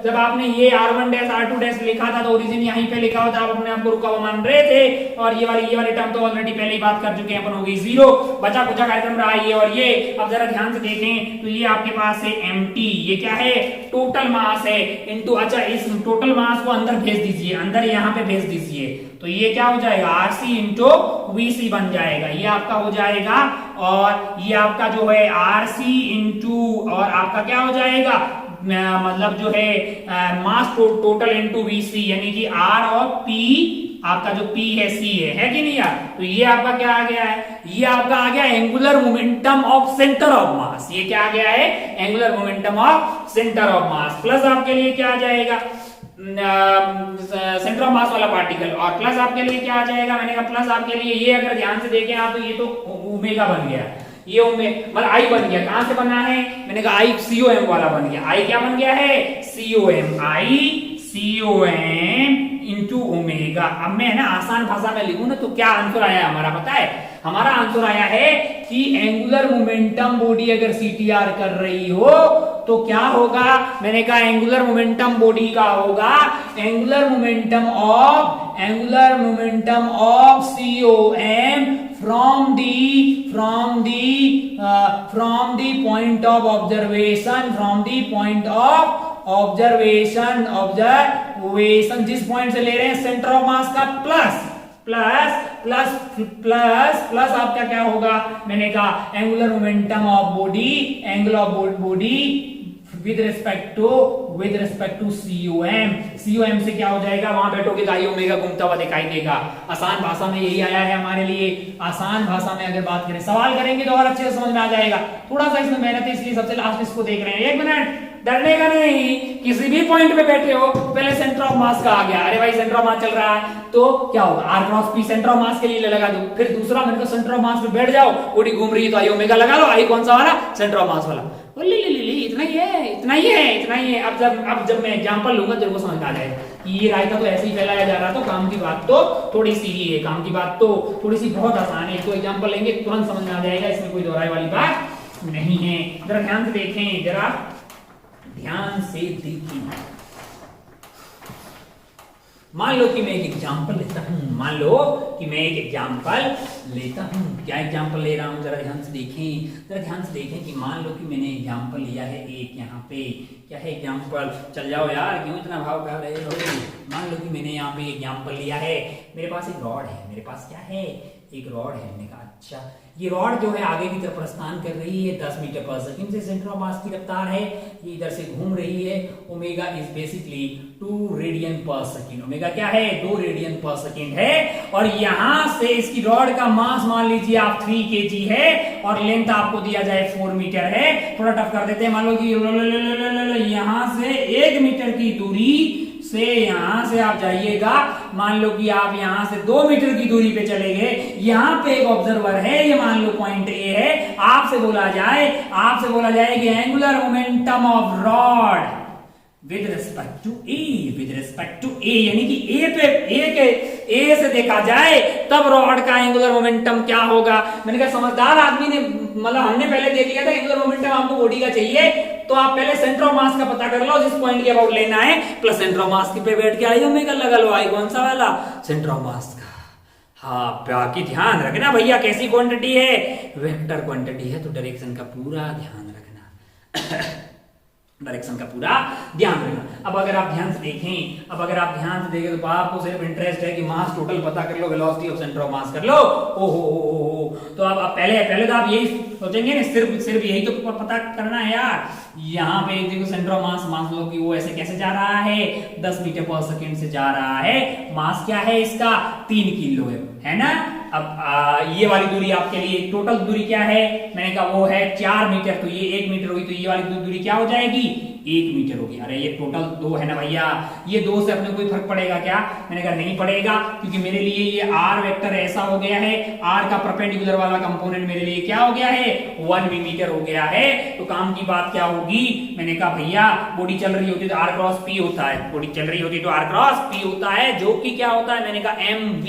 जब आपने ये r1 डैश r2 डैश लिखा था तो ओरिजिन यहीं पे लिखा होता, आप अपने आप को रुका हुआ मान रहे थे, और ये वाली टर्म तो ऑलरेडी पहले ही बात कर चुके हैं अपन, हो गई 0। बचा कुचा कार्यक्रम रहा ये और ये। अब जरा ध्यान से देखें तो ये आपके पास है एम्प्टी, ये क्या है, टोटल मास है इनटू, अच्छा इस टोटल मास को अंदर भेज दीजिए, अंदर यहाँ पे भेज दीजिए, तो ये क्या हो जाएगा, आरसी इंटू वीसी बन जाएगा, ये आपका हो जाएगा। और ये आपका जो है आरसी इंटू और आपका क्या हो जाएगा, मतलब जो है मास टोटल इंटू वीसी, यानी कि आर और पी, आपका जो P है C है कि नहीं यार। तो ये आपका क्या आ गया है, ये आपका आ गया angular momentum of centre of मास, ये क्या आ गया है, angular momentum of centre of mass, plus आपके लिए क्या आ जाएगा, सेंटर ऑफ मास वाला पार्टिकल, और प्लस आपके लिए क्या आ जाएगा, मैंने कहा प्लस आपके लिए ये, अगर ध्यान से देखें आप तो ये तो ओमेगा बन गया, ये मतलब आई बन गया, कहां से बना है, मैंने कहा आई COM वाला बन गया, आई क्या बन गया है, COM, आई COM इंटू ओमेगा। अब मैं ना आसान भाषा में लिखूं ना तो क्या आंसर आया हमारा पता है, हमारा आंसर आया है कि एंगुलर मोमेंटम बॉडी अगर CTR कर रही हो तो क्या होगा, मैंने कहा एंगुलर मोमेंटम बॉडी का होगा angular momentum of COM from the point of observation, जिस पॉइंट से ले रहे हैं सेंटर ऑफ मास का, प्लस आपका क्या होगा, मैंने कहा angular momentum of body, angle of body with respect to COM से क्या हो जाएगा, वहां बैठोगे तो आई ओमेगा घूमता हुआ दिखाई देगा। आसान भाषा में यही आया है हमारे लिए, आसान भाषा में अगर बात करें, सवाल करेंगे तो और अच्छे से समझ में आ जाएगा। थोड़ा सा इसमें मेहनत है इसलिए सबसे लास्ट इसको देख रहे हैं, 1 मिनट, डरने का नहीं, किसी भी पॉइंट पे बैठे हो पहले सेंटर ऑफ मास का आ गया, अरे भाई सेंटर ऑफ मास चल रहा है तो क्या होगा, R cross P centre of मास के लिए लगा दो, फिर दूसरा मैंने कहा सेंटर ऑफ मास पे बैठ जाओ, बॉडी घूम रही है तो आई ओमेगा लगा लो, आई कौन सा वाला, सेंटर ऑफ मास वाला, इतना ही है। अब जब मैं एग्जांपल लूंगा तेरे को समझ में आ जाएगा कि ये रायता तो ऐसे ही फैलाया जा रहा था, काम की बात तो थोड़ी सी ही है, काम की बात तो थोड़ी सी बहुत आसान है, तो एग्जांपल लेंगे तुरंत समझ में आ जाएगा, इसमें कोई दोहराई वाली बात नहीं है। जरा ध्यान से देखें, जरा ध्यान से देखें, मान लो कि मैं एक एग्जांपल लेता हूं, क्या एग्जांपल ले रहा हूं, जरा ध्यान से देखें कि मान लो कि मैंने एग्जांपल लिया है एक, यहाँ पे क्या है एग्जांपल, चल जाओ यार क्यों इतना भाव कर रहे हो, मान लो कि मैंने यहाँ पे एग्जांपल लिया है, मेरे पास एक रॉड है, मैंने कहा अच्छा ये रॉड जो है आगे की तरफ प्रस्थान कर रही है 10 मीटर पर सेकंड से, सेंटर ऑफ मास की रफ्तार है ये इधर से घूम रही है, ओमेगा इज बेसिकली 2 रेडियन पर सेकंड, ओमेगा क्या है 2 रेडियन पर सेकंड है, और यहां से इसकी रॉड का मास मान लीजिए आप 3 kg है, और लेंथ आपको दिया जाए 4 मीटर है, थोड़ा टफ कर देते हैं, मान लो कि यहां से 1 मीटर की दूरी से यहां से आप जाइएगा, मान लो कि आप यहां से 2 मीटर की दूरी पे चले गए, यहां पे एक ऑब्जर्वर है, ये मान लो पॉइंट ए है, आपसे बोला जाए कि angular momentum of rod with respect to A, यानी कि ए से देखा जाए तब रॉड का एंगुलर मोमेंटम क्या होगा। मैंने कहा समझदार आदमी ने, मतलब हमने पहले देख लिया था एंगुलर मोमेंटम आपको बॉडी का चाहिए तो आप पहले सेंटर ऑफ मास का पता कर लो, जिस पॉइंट के अबाउट लेना है, प्लस सेंटर ऑफ मास पे बैठ के आई ओमेगा लगा लो, आई कौन सा वाला, सेंटर ऑफ मास का। हाँ बाकी ध्यान रखना भैया, कैसी क्वांटिटी है, वेक्टर क्वांटिटी है, तो डायरेक्शन का पूरा ध्यान रखना डायरेक्शन का पूरा ध्यान रखना। अब अगर आप ध्यान से देखें तो आपको सिर्फ इंटरेस्ट है कि मास टोटल पता कर लो, velocity of centre of mass कर लो, ओहो तो अब पहले तो आप यही सोचेंगे ना, सिर्फ यही तो पता करना है यार। यहाँ पे देखो सेंटर ऑफ मास, मान लो कि वो ऐसे कैसे जा रहा है, 10 मीटर पर सेकंड से जा रहा है, मास क्या है इसका 3 किलो है ना। अब ये वाली दूरी आपके लिए टोटल दूरी क्या है, मैंने कहा वो है 4 मीटर, तो ये 1 मीटर हुई, तो ये वाली दूरी क्या हो जाएगी 1 मीटर होगी। अरे ये टोटल 2 है ना भैया, ये 2 से अपने कोई फर्क पड़ेगा क्या? मैंने कहा नहीं पड़ेगा, क्योंकि मेरे लिए ये r वेक्टर ऐसा हो गया है, r का परपेंडिकुलर वाला कंपोनेंट मेरे लिए क्या हो गया है, 1 मीटर हो गया है। तो काम की बात क्या होगी? मैंने कहा भैया बॉडी चल रही होती तो r क्रॉस p होता है, बॉडी चल रही होती तो r क्रॉस p होता है, जो कि क्या होता है? मैंने कहा mv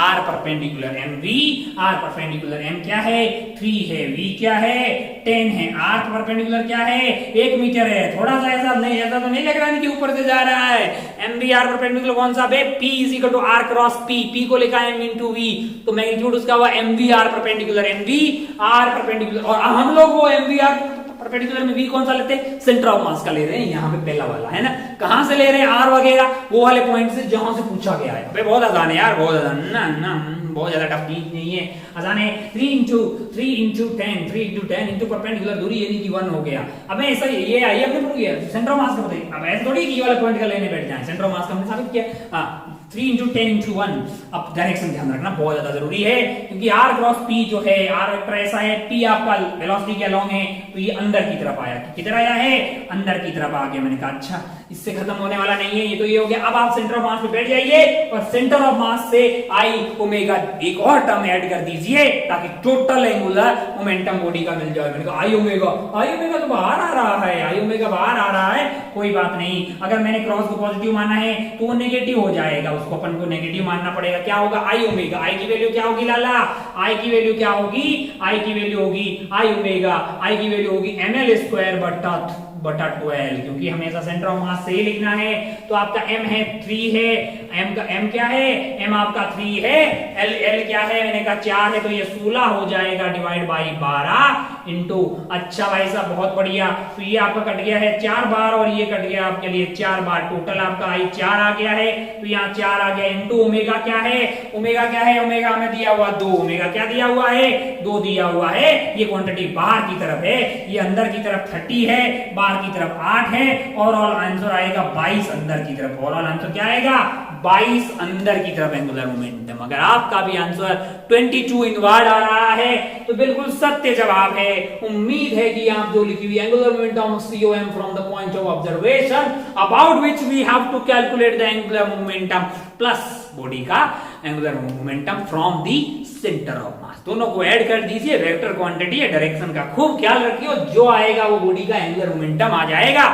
r perpendicular, mv r perpendicular, m क्या है 3 है, v क्या है 10 है, r परपेंडिकुलर क्या है 1 मीटर है। थोड़ा सा ऐसा नहीं, ऐसा तो नहीं लग रहा है कि ऊपर से जा रहा है। mv r परपेंडिकुलर कौन सा बे? p is equal to r cross p, p को लिखा है m इंटू v, तो मैग्नीट्यूड उसका हुआ mv r perpendicular, mv r perpendicular. और हम लोग वो mv r परपेंडिकुलर में v कौन सा लेते हैं? सेंटर ऑफ मास का ले रहे हैं, यहाँ पे पहला वाला है ना। कहां से ले रहे हैं? r वगैरह वो वाले पॉइंट से जहां से पूछा गया है। भाई बहुत आसान है यार, बहुत आसान ना, बहुत ज्यादा टफ चीज नहीं है, आसान है। 3 इंटू 10 इंटू परपेंडिकुलर दूरी यानी कि 1 हो गया। अब ऐसा ये आइए अपने भूल गया सेंटर ऑफ मास का बताइए। अब ऐसे थोड़ी कि ये वाला पॉइंट का लेने बैठ जाए, सेंटर ऑफ मास का हमने साबित किया। हाँ 3 इंटू 10 इंटू 1। अब डायरेक्शन ध्यान रखना बहुत ज्यादा जरूरी है, क्योंकि r क्रॉस p जो है, r वेक्टर ऐसा है, p आपका वेलोसिटी के अलोंग है, तो ये अंदर की तरफ आया। किधर आया है? अंदर की तरफ आ गया। मैंने कहा अच्छा इससे खत्म होने वाला नहीं है, ये तो ये हो गया। अब आप सेंटर ऑफ मास पे बैठ जाइए और सेंटर ऑफ मास से आई ओमेगा एक और टर्म ऐड कर दीजिए, ताकि टोटल एंगुलर मोमेंटम बॉडी का मिल जाए। मैंने कहा आई ओमेगा तो बाहर आ रहा है, आई ओमेगा बाहर आ रहा है, कोई बात नहीं। अगर मैंने क्रॉस को पॉजिटिव माना है तो वो नेगेटिव हो जाएगा, उसको अपन को नेगेटिव मानना पड़ेगा। क्या होगा? आई ओमेगा, आई की वैल्यू क्या होगी लाला? आई की वैल्यू क्या होगी? आई की वैल्यू होगी आई ओमेगा, आई की वैल्यू होगी ml स्क्वायर बटा 12, क्योंकि हमेशा सेंटर ऑफ मास से ही लिखना है। तो आपका m है 3 है, m का m क्या है? m आपका 3 है, l क्या है? मैंने कहा 4 है, तो ये 16 हो जाएगा डिवाइड बाई 12 इंटू। अच्छा भाई साहब बहुत बढ़िया, तो ये आपका कट गया है 4 बार और ये कट गया आपके लिए 4 बार, टोटल आपका आई 4 आ गया है। तो यहाँ 4 आ गया इंटू ओमेगा क्या है? ओमेगा क्या है? ओमेगा हमें दिया हुआ 2, ओमेगा क्या दिया हुआ है? 2 दिया हुआ है। ये क्वांटिटी बाहर की तरफ है, ये अंदर की तरफ 30 है, बाहर की तरफ 8 है। ओवरऑल आंसर आएगा 22 अंदर की तरफ। ओवरऑल आंसर क्या आएगा? 22 अंदर की तरफ एंगुलर मोमेंटम। अगर आपका भी आंसर 22 इनवर्ड आ रहा है तो बिल्कुल सत्य जवाब है। उम्मीद है कि आप जो लिखी हुई angular momentum COM from the point of observation about which we have to calculate the angular momentum plus body का angular momentum from the centre of mass, दोनों को ऐड कर दीजिए। वेक्टर क्वांटिटी या डायरेक्शन का खूब ख्याल रखिए, जो आएगा वो बॉडी का एंगुलर मोमेंटम आ जाएगा।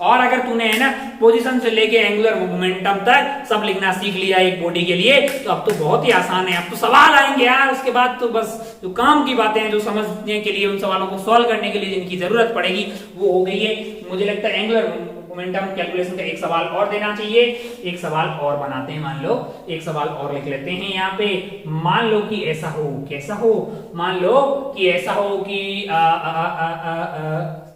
और अगर तूने है ना पोजीशन से लेके एंगुलर मोमेंटम तक सब लिखना सीख लिया एक बॉडी के लिए, तो अब तो बहुत ही आसान है। अब तो सवाल आएंगे यार, उसके बाद तो बस जो काम की बातें हैं, जो समझने के लिए, उन सवालों को सॉल्व करने के लिए जिनकी जरूरत पड़ेगी वो हो गई है। मुझे लगता है एंगुलर मोमेंटम कैलकुलेशन का एक सवाल और देना चाहिए। एक सवाल और बनाते हैं, मान लो एक सवाल और लिख लेते हैं यहाँ पे। मान लो कि ऐसा हो, कैसा हो? मान लो कि ऐसा हो कि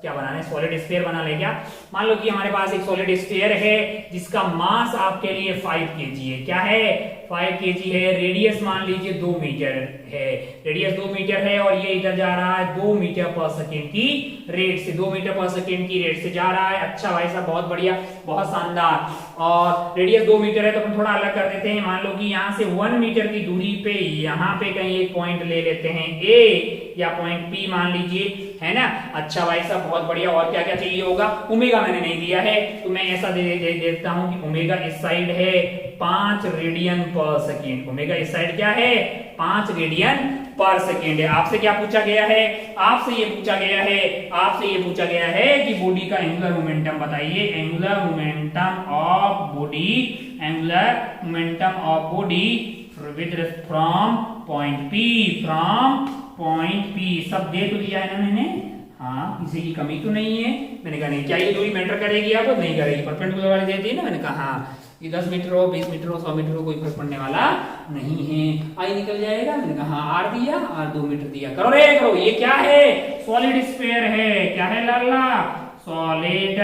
क्या बनाना है? सॉलिड स्फीयर बना ले क्या? मान लो कि हमारे पास एक सॉलिड स्फीयर है जिसका मास आपके लिए 5 kg है। क्या है? 5 kg है। रेडियस मान लीजिए 2 मीटर है, रेडियस 2 मीटर है और ये इधर जा रहा है 2 मीटर पर सेकेंड की रेट से, 2 मीटर पर सेकेंड की रेट से जा रहा है। अच्छा भाई साहब बहुत बढ़िया, बहुत शानदार। और रेडियस 2 मीटर है तो हम थोड़ा अलग कर देते हैं। मान लो कि यहाँ से 1 मीटर की दूरी पे यहाँ पे कहीं एक पॉइंट ले लेते हैं A या पॉइंट P मान लीजिए, है ना। अच्छा भाई साहब बहुत बढ़िया। और क्या क्या चाहिए होगा? ओमेगा मैंने नहीं दिया है तो मैं ऐसा देता हूं कि ओमेगा इस साइड है 5 रेडियन पर सेकेंड। ओमेगा इस साइड क्या है? 5 रेडियन पर सेकेंड है। आपसे क्या पूछा गया है? आपसे ये पूछा गया है कि बॉडी का एंगुलर मोमेंटम बताइए। Angular momentum of body, angular momentum of body with from point P, सब दे तो दिया है ना मैंने। हाँ किसी की कमी तो नहीं है। मैंने कहा नहीं, क्या ये दूरी मैटर करेगी? आपको नहीं करेगी, परपेंडिकुलर वाली दे दी ना। मैंने कहा हाँ, ये 10 मीटर हो, 20 मीटर हो, 100 मीटर हो, कोई फर्क पड़ने वाला नहीं है। आई निकल जाएगा। मैंने कहा हाँ, R दिया, R 2 मीटर दिया। करो रे करो। ये क्या है? सॉलिड स्फीयर है। क्या है लाला? सॉलिड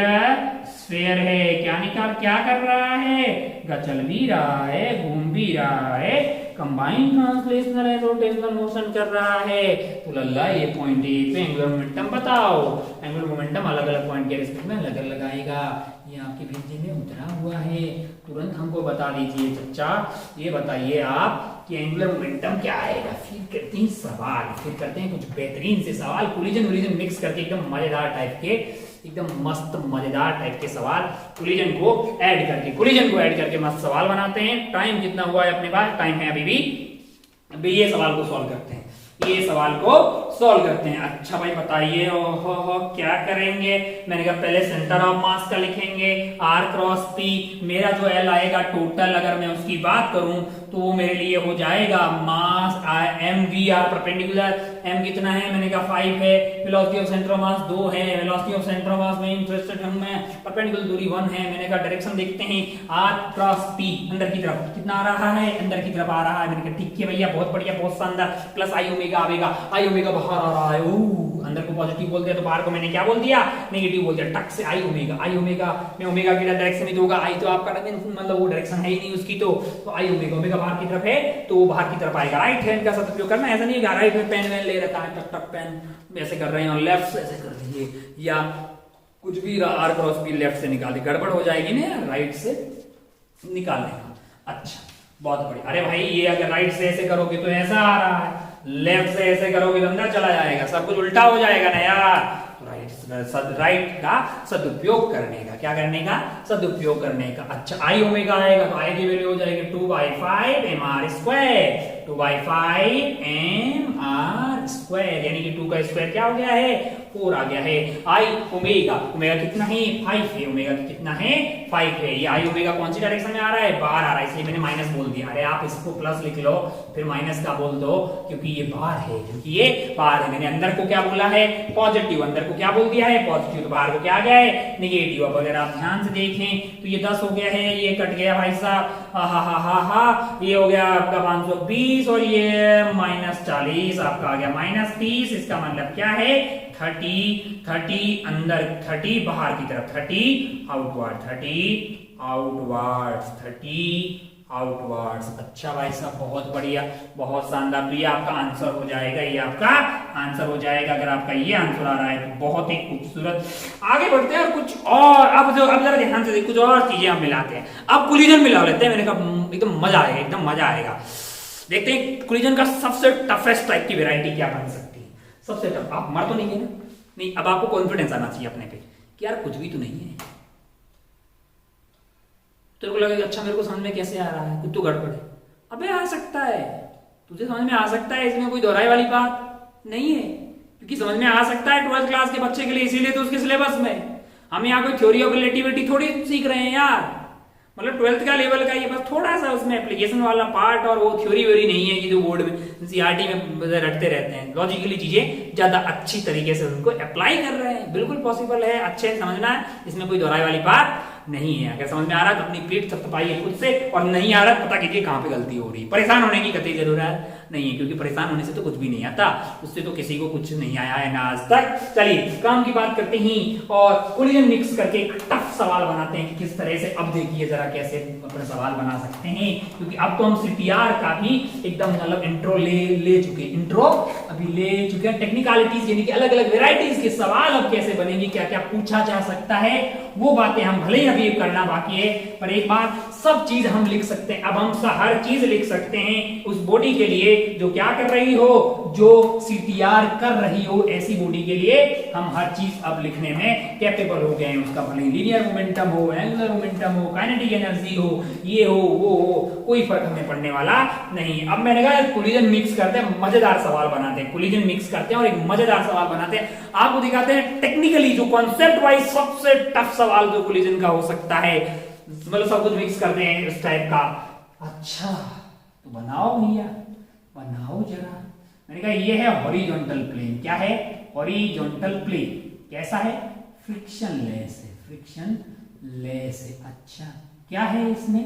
स्फीयर है। क्या कर रहा है? चल भी रहा है, घूम भी रहा है, combined translational and rotational motion कर रहा है। तो लल्ला ये पॉइंट ए पे एंगुलर मोमेंटम बताओ। एंगुलर मोमेंटम अलग अलग पॉइंट के रिस्पेक्ट में अलग अलग आएगा। ये आपके भेजे में उतरा हुआ है, तुरंत हमको बता दीजिए चच्चा। ये बताइए आप कि एंगुलर मोमेंटम क्या आएगा। फिर करते हैं सवाल, फिर करते हैं कुछ बेहतरीन से सवाल, कोलिजन वोलिजन मिक्स करके एकदम मजेदार टाइप के एकदम मस्त मजेदार टाइप के सवाल कोलिजन को ऐड करके मस्त सवाल बनाते हैं। टाइम कितना हुआ है अपने पास? टाइम है अभी ये सवाल को सॉल्व करते हैं, अच्छा भाई बताइए, ओहो क्या करेंगे? मैंने कहा पहले सेंटर ऑफ मास का लिखेंगे, R क्रॉस P। मेरा जो L आएगा टोटल, अगर मैं उसकी बात करूं तो वो मेरे लिए हो जाएगा मास mvr परपेंडिकुलर। m कितना है? मैंने कहा 5 है। वेलोसिटी ऑफ सेंटर ऑफ मास 2 है। वेलोसिटी ऑफ सेंटर ऑफ मास में इंटरेस्टेड हूं मैं। परपेंडिकुलर दूरी 1 है। मैंने कहा डायरेक्शन देखते हैं, R क्रॉस P अंदर की तरफ कितना आ रहा है? अंदर की तरफ आ रहा है। मैंने कहा ठीक है भैया, बहुत बढ़िया, बहुत शानदार। प्लस आई ओमेगा आएगा, आई ओमेगा बाहर आ रहा है। अंदर को पॉजिटिव बोल दिया तो बाहर को मैंने क्या बोल दिया? नेगेटिव बोल दिया। टक से आई ओमेगा में ओमेगा की डायरेक्शन ही होगा। आई तो आपका मतलब वो डायरेक्शन है ही नहीं उसकी, तो आई ओमेगा बाहर की तरफ है तो वो बाहर की तरफ आएगा। राइट हैंड का सदुपयोग करना, ऐसा नहीं है राइट में पेन वैन ले रखा है, टक टक पेन ऐसे कर रहे हैं और लेफ्ट से ऐसे कर दीजिए, या कुछ भी R क्रॉस P लेफ्ट से निकाले, गड़बड़ हो जाएगी ना, राइट से निकालने का। अच्छा बहुत बढ़िया। अरे भाई ये अगर राइट से ऐसे करोगे तो ऐसा आ रहा है, लेफ्ट से ऐसे करोगे तो अंदर चला जाएगा, सब कुछ उल्टा हो जाएगा ना यार। राइट का सदुपयोग करने का, क्या करने का? सदुपयोग करने का। अच्छा आई ओमेगा आएगा तो आई की वैल्यू हो जाएगी 2/5 mr स्क्वायर, 2/5 mr², यानी कि 2 का स्क्वायर क्या हो गया है? 4 आ गया है। आई ओमेगा कितना है? 5 है। ओमेगा कितना है? 5 है। ये आई ओमेगा कौन सी डायरेक्शन में आ रहा है? बाहर आ रहा है, इसलिए मैंने माइनस बोल दिया। अरे आप इसको प्लस लिख लो फिर माइनस का बोल दो, क्योंकि ये बाहर है, क्योंकि ये बाहर है। मैंने अंदर को क्या बोला है? पॉजिटिव। अंदर को क्या बोल दिया है? पॉजिटिव। तो बाहर को क्या आ गया है? नेगेटिव। अब अगर आप ध्यान से देखें तो ये 10 हो गया है, ये कट गया भाई साहब, हा, ये हो गया आपका 520 और ये -40 आपका आ गया -30। इसका मतलब क्या है? 30 अंदर, 30 बाहर की तरफ, 30 आउटवर्ड्स। अच्छा भाई साहब बहुत बढ़िया, बहुत शानदार। तो ये आपका आंसर हो जाएगा, ये आपका आंसर हो जाएगा। अगर आपका ये आंसर आ रहा है तो बहुत ही खूबसूरत। आगे बढ़ते हैं और कुछ और, अब जरा ध्यान से कुछ और चीजें हम मिलाते हैं। अब कोलिजन मिला लेते हैं। मैंने कहा एकदम मजा आएगा। देखते हैं कोलिजन का सबसे टफेस्ट टाइप की वेरायटी क्या बन सकती है। सबसे टफ, आप मर तो नहीं है ना? नहीं, अब आपको कॉन्फिडेंस आना चाहिए अपने पे कि यार कुछ भी तो नहीं है। तेरे को लगेगा अच्छा मेरे को समझ में कैसे आ रहा है, कुछ तो गड़बड़ है। अबे आ सकता है, तुझे समझ में आ सकता है, इसमें कोई दोहराई वाली बात नहीं है, क्योंकि समझ में आ सकता है 12th क्लास के बच्चे के लिए, इसीलिए तो उसके सिलेबस में हम यहाँ कोई थ्योरी ऑफ रिलेटिविटी थोड़ी सीख रहे हैं यार। मतलब 12th का लेवल का ये बस थोड़ा सा उसमें एप्लीकेशन वाला पार्ट, और वो थ्योरी व्योरी नहीं है कि जो बोर्ड में सीआरटी में रटते रहते हैं। लॉजिकली चीजें ज्यादा अच्छी तरीके से उनको अप्लाई कर रहे हैं, बिल्कुल पॉसिबल है, अच्छे समझना है, इसमें कोई दोहराई वाली बात नहीं है। अगर समझ में आ रहा है तो अपनी पीठ थपथपाइए खुद से, और नहीं आ रहा है पता कीजिए कहां पे गलती हो रही है। परेशान होने की कतई जरूरत नहीं है, क्योंकि परेशान होने से तो कुछ भी नहीं आता, उससे तो किसी को कुछ नहीं आया है ना आज तक। चलिए काम की बात करते ही और कोलिजन मिक्स करके एक टफ सवाल बनाते हैं कि किस तरह से। अब देखिए जरा कैसे अपने सवाल बना सकते हैं, क्योंकि अब तो हम सीटीआर का भी एकदम मतलब इंट्रो ले चुके हैं, टेक्निकलिटीज यानी कि अलग अलग वेराइटीज के सवाल अब कैसे बनेंगे, क्या क्या पूछा जा सकता है, वो बातें हम भले ही अभी करना बाकी है, पर एक बात सब चीज हम लिख सकते हैं। अब हम हर चीज लिख सकते हैं उस बॉडी के लिए जो क्या कर रही हो, जो सीटीआर कर रही हो, ऐसी बॉडी के लिए हम हर चीज अब लिखने में कैपेबल हो गए हैं। उसका भले लीनियर मोमेंटम हो, एंगुलर मोमेंटम हो, काइनेटिक एनर्जी हो, ये हो वो हो, कोई फर्क हमें पड़ने वाला नहीं। अब मैंने कहा कोलिजन मिक्स करते हैं, मजेदार सवाल बनाते हैं, कोलिजन मिक्स करते हैं और एक मजेदार सवाल बनाते हैं, आपको दिखाते हैं टेक्निकली जो कॉन्सेप्ट वाइज सबसे टफ सवाल जो कोलिजन का हो सकता है। मतलब सब कुछ मिक्स करते हैं इस टाइप का। अच्छा तो बनाओ भैया, बनाओ जरा। मैंने कहा ये है हॉरिजॉन्टल प्लेन। क्या है? Horizontal plane. कैसा है? फ्रिक्शनलेस है। अच्छा क्या है इसमें?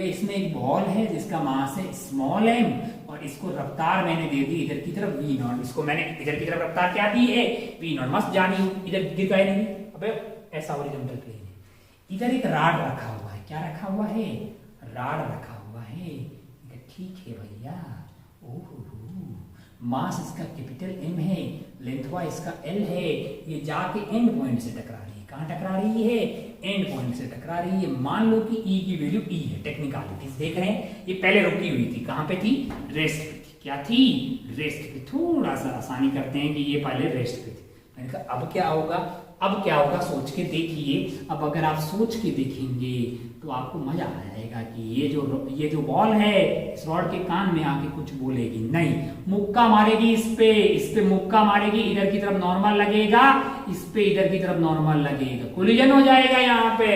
इसमें एक बॉल है जिसका मास है स्मॉल m, और इसको रफ्तार मैंने दे दी इधर की तरफ v0। इसको मैंने इधर की तरफ रफ्तार क्या दी है? v0। मस्त जानी हो, इधर गिर गए नहीं। अबे ऐसा हॉरिजॉन्टल प्लेन है। इधर एक राड रखा हुआ है। क्या रखा हुआ है? राड रखा हुआ है। ठीक है भैया। ओहो, मास इसका कैपिटल M है, लेंथ वाइज इसका L है, ये जाके एंड पॉइंट से टकरा रही है। कहां टकरा रही है? एंड पॉइंट से टकरा रही है। मान लो कि E की वैल्यू E है। टेक्निकलिटीज देख रहे हैं, ये पहले रुकी हुई थी, कहां पे थी? रेस्ट पे थी। क्या थी? रेस्ट पे। थोड़ा सा आसानी करते हैं कि ये पहले रेस्ट पे थी। मैंने कहा अब क्या होगा? अब क्या होगा सोच के देखिए। अब अगर आप सोच के देखेंगे तो आपको मजा आ जाएगा कि ये जो बॉल है इस रॉड के कान में आके कुछ बोलेगी नहीं, मुक्का मारेगी इस पे मुक्का मारेगी, इधर की तरफ नॉर्मल लगेगा, इस पे इधर की तरफ नॉर्मल लगेगा, कोलिजन हो जाएगा यहाँ पे।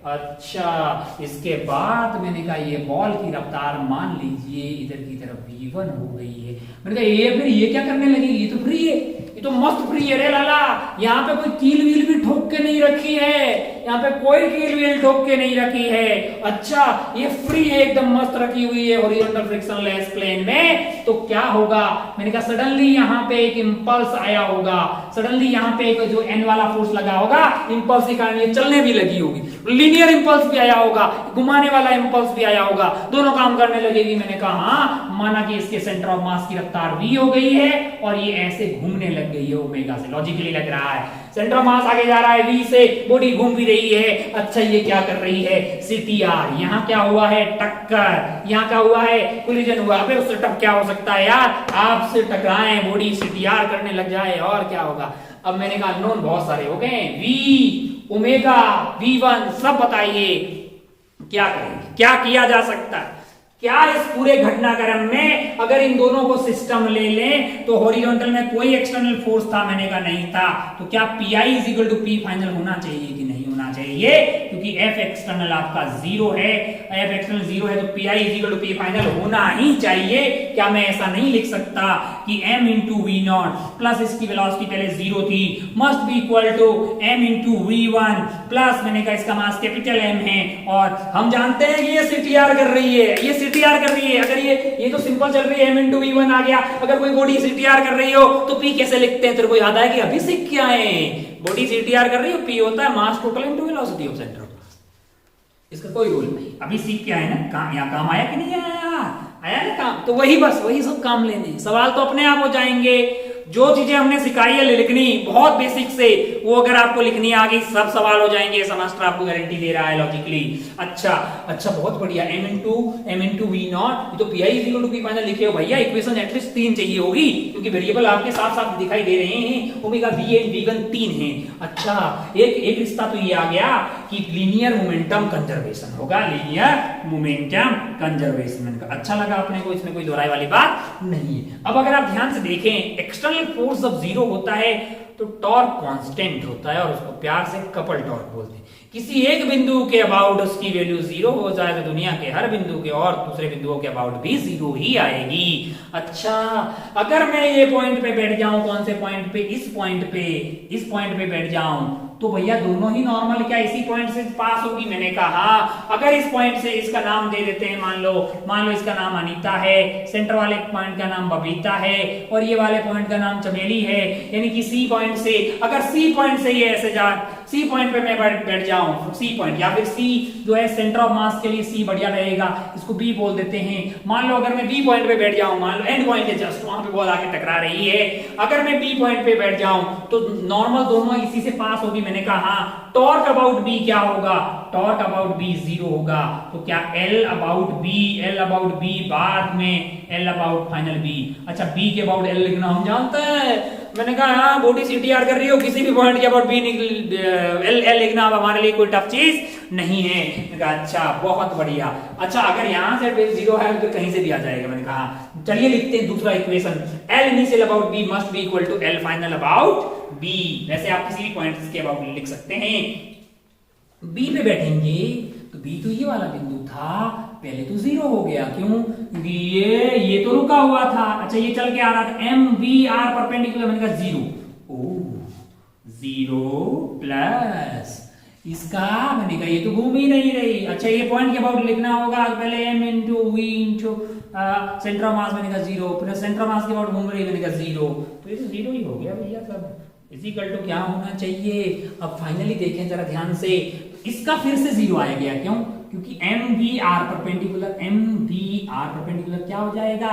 अच्छा, इसके बाद मैंने कहा ये बॉल की रफ्तार मान लीजिए इधर की तरफ v1 हो गई है। मैंने कहा ये फिर ये क्या करने लगेगी, ये तो फ्री है, ये तो मस्त फ्री है रे लाला, यहाँ पे कोई कील वील भी ठोक के नहीं रखी है, यहाँ पे कोई कील वील ठोक के नहीं रखी है। अच्छा, ये फ्री है, एकदम मस्त रखी हुई है हॉरिजॉन्टल फ्रिक्शनलेस प्लेन में। तो क्या होगा, मैंने कहा सडनली यहाँ पे एक इंपल्स आया होगा, सडनली यहाँ पे एक जो एन वाला फोर्स लगा होगा, इंपल्स के कारण ये चलने भी लगी होगी, लीनियर इंपल्स भी आया होगा, घुमाने वाला इंपल्स भी आया होगा, दोनों काम करने लगेगी। मैंने कहा हाँ, माना कि इसके सेंटर ऑफ मास की रफ्तार v हो गई है और ये ऐसे घूमने लग गई है ओमेगा से, लॉजिकली लग रहा है। सेंटर ऑफ मास आगे जा रहा है v से, बॉडी घूम भी रही है। अच्छा, ये क्या कर रही है, CTR, यहाँ क्या हुआ है, टक्कर, यहाँ क्या हुआ है, कोलिजन हुआ। अबे उससे टप क्या हो सकता है यार, आपसे टकराए बॉडी CTR करने लग जाए और क्या होगा। अब मैंने कहा नोन बहुत सारे हो गए, v, ओमेगा, v1 सब बताइए क्या करेंगे, क्या किया जा सकता है। क्या इस पूरे घटनाक्रम में अगर इन दोनों को सिस्टम ले लें तो हॉरिजॉन्टल में कोई एक्सटर्नल फोर्स था, मैंने कहा नहीं था, तो क्या PI equal to P final होना चाहिए कि नहीं होना चाहिए, क्योंकि F एक्सटर्नल आपका 0 है, F एक्सटर्नल 0 है तो PI equal to P final होना ही चाहिए। क्या मैं ऐसा नहीं लिख सकता कि m इंटू v0 प्लस इसकी वेलोसिटी पहले 0 थी, must be equal to m into v1 plus मैंने कहा इसका मास कैपिटल M है और हम जानते हैं कि ये CTR कर रही है, ये CTR कर रही है। अगर ये तो सिंपल चल रही है, m इंटू v1 आ गया, अगर कोई बॉडी CTR कर रही हो तो P कैसे लिखते हैं, तेरे को याद है कि अभी सीख के आए, बॉडी CTR कर रही हो, P होता है mass total into velocity of centre of मास, इसका कोई रूल नहीं, अभी सीख के आए ना। यहाँ काम आया कि नहीं आया, आया ना काम, तो वही बस वही सब काम लेने, सवाल तो अपने आप हो जाएंगे। जो चीजें हमने सिखाई है लिखनी बहुत बेसिक से, वो अगर आपको लिखनी आ गई सब सवाल हो जाएंगे, सेमेस्टर आपको गारंटी दे रहा है लॉजिकली। अच्छा बहुत बढ़िया, m इंटू v0, तो PI equal to P final लिखे हो भैया, इक्वेशन एटलीस्ट 3 चाहिए होगी क्योंकि वेरिएबल आपके साफ साफ दिखाई दे रहे हैं, ओमेगा v एंड v1 3 है। अच्छा, एक रिश्ता तो ये आ गया कि लीनियर मोमेंटम कंजर्वेशन होगा, लीनियर मोमेंटम कंजर्वेशन। अच्छा लगा अपने को, इसमें कोई दोहराई वाली बात नहीं है। अब अगर आप ध्यान से देखें, एक्सटर्नल फोर्स जब 0 होता है तो टॉर्क कांस्टेंट होता है और उसको प्यार से कपल टॉर्क बोलते हैं। किसी एक बिंदु के अबाउट उसकी वैल्यू 0 हो जाए तो दुनिया के हर बिंदु के और दूसरे बिंदुओं के अबाउट भी 0 ही आएगी। अच्छा, अगर मैं ये पॉइंट पे बैठ जाऊं, कौन से पॉइंट पे, इस पॉइंट पे बैठ जाऊं, तो भैया दोनों ही नॉर्मल क्या इसी पॉइंट से पास होगी। मैंने कहा अगर इस पॉइंट से इसका नाम दे देते हैं, मान लो इसका नाम अनीता है, सेंटर वाले पॉइंट का नाम बबीता है और ये वाले पॉइंट का नाम चमेली है, यानी कि सी पॉइंट से, अगर सी पॉइंट से ये ऐसे जा, सी पॉइंट पे मैं बैठ जाऊं, सी पॉइंट या फिर सी जो है सेंटर ऑफ मास के लिए सी बढ़िया रहेगा, इसको बी बोल देते हैं। मान लो अगर मैं बी पॉइंट पे बैठ जाऊं, मान लो एंड पॉइंट है जस्ट वहां पे बॉल आके टकरा रही है, अगर मैं बी पॉइंट पे बैठ जाऊं तो नॉर्मल दोनों इसी से पास होगी। मैंने कहा टॉर्क अबाउट बी क्या होगा, टॉर्क अबाउट बी 0 होगा, तो क्या L अबाउट बी बाद में L अबाउट फाइनल बी। अच्छा, बी के अबाउट L लिखना हम जानते हैं, मैंने कहा हाँ बॉडी CTR कर रही हो, किसी भी पॉइंट के अबाउट बी L लिखना अब हमारे लिए कोई टफ चीज नहीं है। मैंने कहा अच्छा बहुत बढ़िया। अच्छा, अगर यहां से 0 है तो कहीं से भी आ जाएगा। मैंने कहा चलिए लिखते हैं दूसरा इक्वेशन, L इनिशियल अबाउट बी must be equal to L final about बी। वैसे आप किसी भी पॉइंट के अबाउट लिख सकते हैं। बी पे बैठेंगे तो बी तो ये वाला बिंदु था, पहले तो 0 हो गया, क्यों, क्योंकि ये तो रुका हुआ था। अच्छा, ये चल के आ रहा था एम बी आर परपेंडिकुलर, मैंने कहा 0, ओ 0 प्लस इसका, मैंने कहा ये तो घूम ही नहीं रही। अच्छा, ये पॉइंट के अबाउट लिखना होगा, पहले m into v into centre of mass, मैंने कहा 0 प्लस सेंटर ऑफ मास के अबाउट घूम रही, मैंने कहा 0, तो ये तो 0 ही हो गया भैया सब। इक्वल टू क्या होना चाहिए। अब फाइनली देखें जरा ध्यान से, इसका फिर से 0 आया गया, क्यों, क्योंकि एम बी आर परपेंडिकुलर क्या क्या हो जाएगा,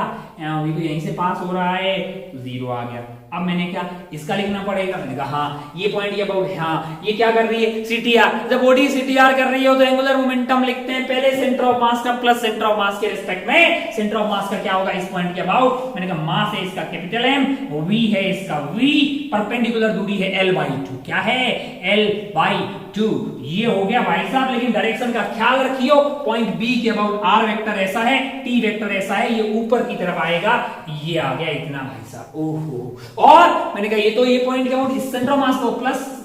अभी तो यहीं से पास हो रहा है तो 0 आ गया। अब मैंने क्या इसका लिखना पड़ेगा, मैंने कहा हाँ ये पॉइंट ये अबाउट, हाँ ये क्या कर रही है सीटीआर, जब बॉडी सीटीआर कर रही हो तो एंगुलर मोमेंटम लिखते हैं पहले सेंटर ऑफ मास का प्लस सेंटर ऑफ मास के रिस्पेक्ट में सेंटर ऑफ मास का क्या होगा इस पॉइंट के अबाउट। मैंने कहा मास है इसका कैपिटल एम, वी है इसका वी, परपेंडिकुलर दूरी है l/2, क्या है l/2। ये हो गया भाई साहब, लेकिन डायरेक्शन का ख्याल रखियो, पॉइंट बी के अबाउट r वेक्टर ऐसा है, t वेक्टर ऐसा है, ये ऊपर की तरफ आएगा, ये आ गया इतना भाई साहब। ओहो, और मैंने कहा ये तो ये पॉइंट के अबाउट सेंटर ऑफ मास को प्लस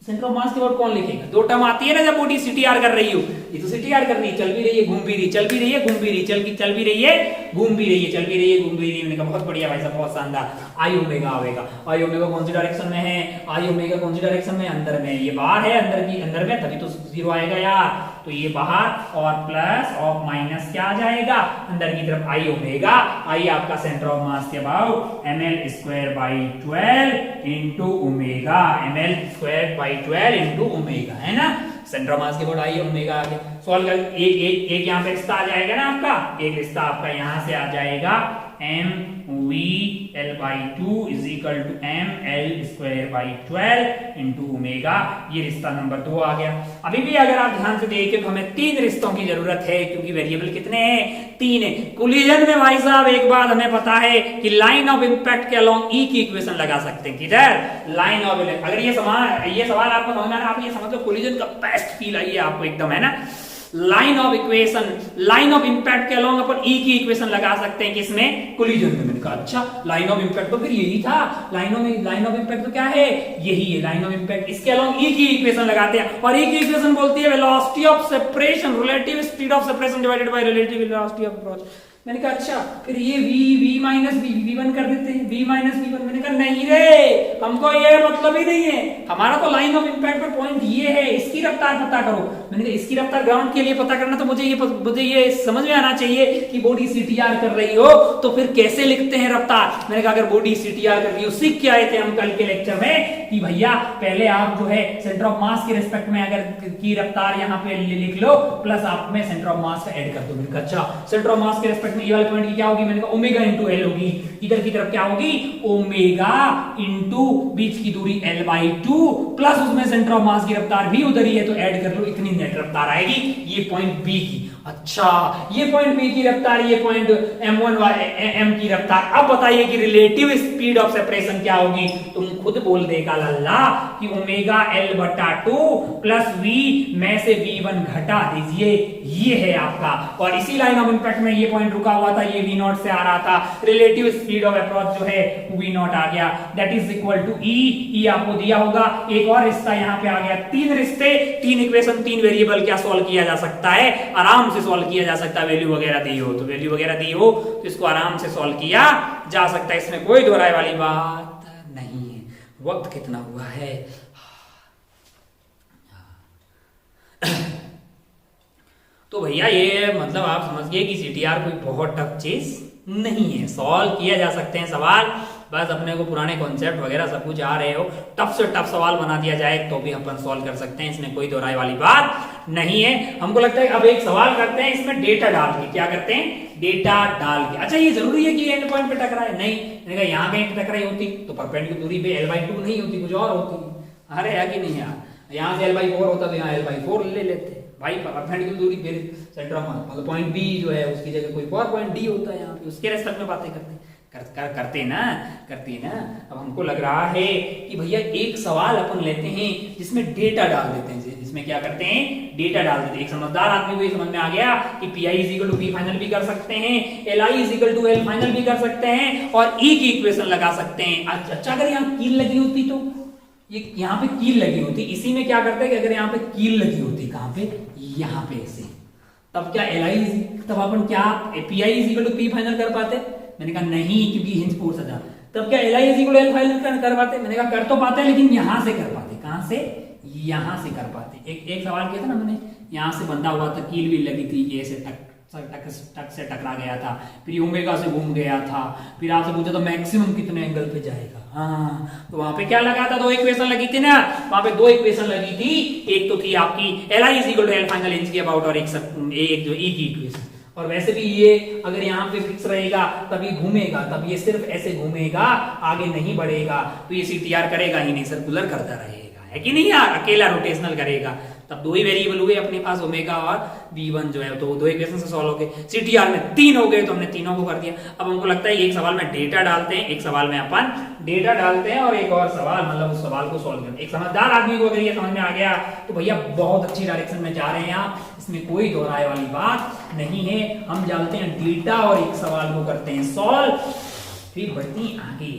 सेंटर ऑफ मास के अबाउट कौन लिखेगा, दो टर्म आती है ना जब बॉडी सीटीआर कर रही हो, ये तो सीटीआर कर रही है, चल भी रही है घूम भी रही है, चल भी रही है घूम भी रही है, चल भी रही है घूम भी रही है, चल भी रही है घूम भी रही है। मैंने कहा बहुत बढ़िया भाई साहब, बहुत शानदार। आई ओमेगा आएगा, आई ओमेगा कौन सी डायरेक्शन में है, आई ओमेगा कौन सी डायरेक्शन में, अंदर में, ये बाहर है अंदर में, तभी तो 0 आएगा यार, तो ये बाहर और प्लस और माइनस क्या आ जाएगा अंदर की तरफ आई ओमेगा, आई आपका सेंटर ऑफ मास के about ml²/12 into omega, ml²/12 into omega, है ना, सेंटर ऑफ मास के अबाउट आई ओमेगा आ गया। सॉल्व कर, एक यहाँ पे रिश्ता आ जाएगा ना आपका, एक रिश्ता आपका यहाँ से आ जाएगा mvl/2 is equal to ml²/12 into omega, ये रिश्ता नंबर 2 आ गया। अभी भी अगर आप ध्यान से देखें तो हमें 3 रिश्तों की जरूरत है, क्योंकि वेरिएबल कितने हैं 3 है। कोलिजन में भाई साहब एक बात हमें पता है कि लाइन ऑफ इंपैक्ट के अलोंग ई की इक्वेशन लगा सकते हैं, किधर लाइन ऑफ, अगर ये सवाल आपको समझ में आ रहा है, आप ये समझ लो कोलिजन का बेस्ट फील आई है आपको एकदम, है ना। Line of equation, line of impact के अलोंग अपन ई की इक्वेशन लगा सकते हैं किसमें, कोलिजन में। मैंने कहा अच्छा लाइन ऑफ इंपैक्ट तो फिर यही था, लाइन ऑफ इंपैक्ट तो क्या है, यही है लाइन ऑफ इंपैक्ट, इसके अलोंग ई की इक्वेशन लगाते हैं, और ई की इक्वेशन बोलती है velocity of separation, relative speed of separation divided by relative velocity of approach. मैंने कहा अच्छा फिर ये v माइनस v1 कर देते हैं, v माइनस v1। मैंने कहा नहीं रे, हमको ये मतलब ही नहीं है, हमारा तो लाइन ऑफ इंपैक्ट पर पॉइंट ये है, इसकी रफ्तार पता करो। मैंने कहा इसकी रफ्तार ग्राउंड के लिए पता करना तो मुझे ये समझ में आना चाहिए कि बॉडी सीटीआर कर रही हो तो फिर कैसे लिखते हैं रफ्तार। मैंने कहा अगर बॉडी सीटीआर कर रही हो, सीख के आए थे हम कल के लेक्चर में कि भैया पहले आप जो है सेंटर ऑफ मास के रिस्पेक्ट में अगर की रफ्तार यहाँ पे लिख लो, प्लस आप में सेंटर ऑफ मास का ऐड कर दो। मैंने कहा अच्छा सेंटर ऑफ मास के रिस्पेक्ट में ये वाले पॉइंट की क्या होगी, मैंने कहा ओमेगा इंटू एल होगी, इधर की तरफ क्या होगी ओमेगा इंटू बीच की दूरी l/2 प्लस उसमें सेंटर ऑफ मास की रफ्तार भी उधर ही है तो ऐड कर लो, इतनी नेट रफ्तार आएगी ये पॉइंट बी की। अच्छा ये पॉइंट बी की रफ्तार, ये पॉइंट m की रफ्तार। अब बताइए कि रिलेटिव स्पीड ऑफ सेपरेशन क्या होगी, तुम खुद बोल देगा लल्ला कि ओमेगा l/2 प्लस v में से v1 घटा दीजिए, ये है आपका। और इसी लाइन ऑफ इंपैक्ट में ये पॉइंट रुका हुआ था, ये v0 से आ रहा था, रिलेटिव स्पीड ऑफ अप्रोच जो है v0 आ गया, that is equal to e आपको दिया होगा। एक और रिश्ता यहाँ पे आ गया, 3 रिश्ते 3 इक्वेशन 3 वेरिएबल क्या सॉल्व किया जा सकता है, आराम से सॉल्व किया जा सकता है। वैल्यू वगैरह दी हो तो तो इसको आराम से सॉल्व किया जा सकता है, इसमें कोई दोहराए वाली बात नहीं है। वक्त कितना हुआ है, तो भैया ये मतलब आप समझिए कि सीटीआर कोई बहुत टफ चीज नहीं है, सॉल्व किया जा सकते हैं सवाल, बस अपने को पुराने कॉन्सेप्ट वगैरह सब कुछ आ रहे हो, टफ से टफ सवाल बना दिया जाए तो भी अपन सॉल्व कर सकते हैं, इसमें कोई दोहराई वाली बात नहीं है। हमको लगता है अब एक सवाल करते हैं इसमें डेटा डाल के, क्या करते हैं डेटा डाल के। अच्छा ये जरूरी है कि एंड पॉइंट पे टकराए, नहीं, मैंने कहा यहाँ कहीं टकराई होती तो परपेंडिकुलर दूरी पे l/2 नहीं होती, कुछ और होती। अरे है कि नहीं यार, यहाँ से l/4 होता तो यहाँ l/4 ले लेते भाई, परपेंडिकुलर दूरी फिर सेंटर ऑफ मास मतलब पॉइंट बी जो है उसकी जगह कोई और पॉइंट डी होता है, यहाँ पे उसके रेस्पेक्ट में बातें करते ना। अब हमको लग रहा है कि भैया एक सवाल अपन लेते हैं जिसमें डेटा डाल देते हैं, जिसमें क्या करते हैं डेटा डाल देते हैं। एक समझदार आदमी को ये समझ में आ गया कि PI = P फाइनल भी कर सकते हैं, LI = L फाइनल भी कर सकते हैं, और E की इक्वेशन लगा सकते हैं। अच्छा अगर यहाँ कील लगी होती तो ये यहाँ पे कील लगी होती, इसी में क्या करते हैं कि अगर यहाँ पे कील लगी होती, कहाँ पे यहाँ पे ऐसे, तब क्या तब अपन क्या PI = P फाइनल कर पाते? मैंने कहा नहीं, क्योंकि हिंज फोर्स था। तब क्या LI = L फाइनल कर पाते? मैंने कहा कर तो पाते लेकिन यहां से कर पाते, कहां से यहां से कर पाते। एक सवाल किया था ना मैंने, यहां से बंधा हुआ था, कील भी लगी थी, ये से टक से टकरा गया था, फिर ओमेगा से घूम गया था, फिर आपसे पूछा तो मैक्सिमम कितने एंगल पे जाएगा। हाँ तो वहां पे क्या लगा था, 2 इक्वेशन लगी थी ना, वहां पे 2 इक्वेशन लगी थी, एक तो थी आपकी LI = L फाइनल इंच के अबाउट, और एक जो E की इक्वेशन। और वैसे भी ये अगर यहाँ पे फिक्स रहेगा तब ये घूमेगा, तब ये सिर्फ ऐसे घूमेगा, आगे नहीं बढ़ेगा, तो ये CTR करेगा ही नहीं, सर्कुलर करता रहेगा, है कि नहीं यार, अकेला रोटेशनल करेगा। तब दो ही वेरिएबल हुए अपने पास, ओमेगा और V1 जो है, तो दो इक्वेशन से सॉल्व हो गए। CTR में 3 हो गए तो हमने तीनों को कर दिया। अब हमको लगता है एक सवाल में डेटा डालते हैं, एक सवाल में अपन डेटा डालते हैं और एक और सवाल मतलब उस सवाल को सॉल्व करते हैं। एक समझदार आदमी को अगर ये समझ में आ गया तो भैया बहुत अच्छी डायरेक्शन में जा रहे हैं आप, इसमें कोई दोहराए वाली बात नहीं है। हम डालते हैं डेटा और एक सवाल को करते हैं सॉल्व, फिर बढ़ते हैं आगे।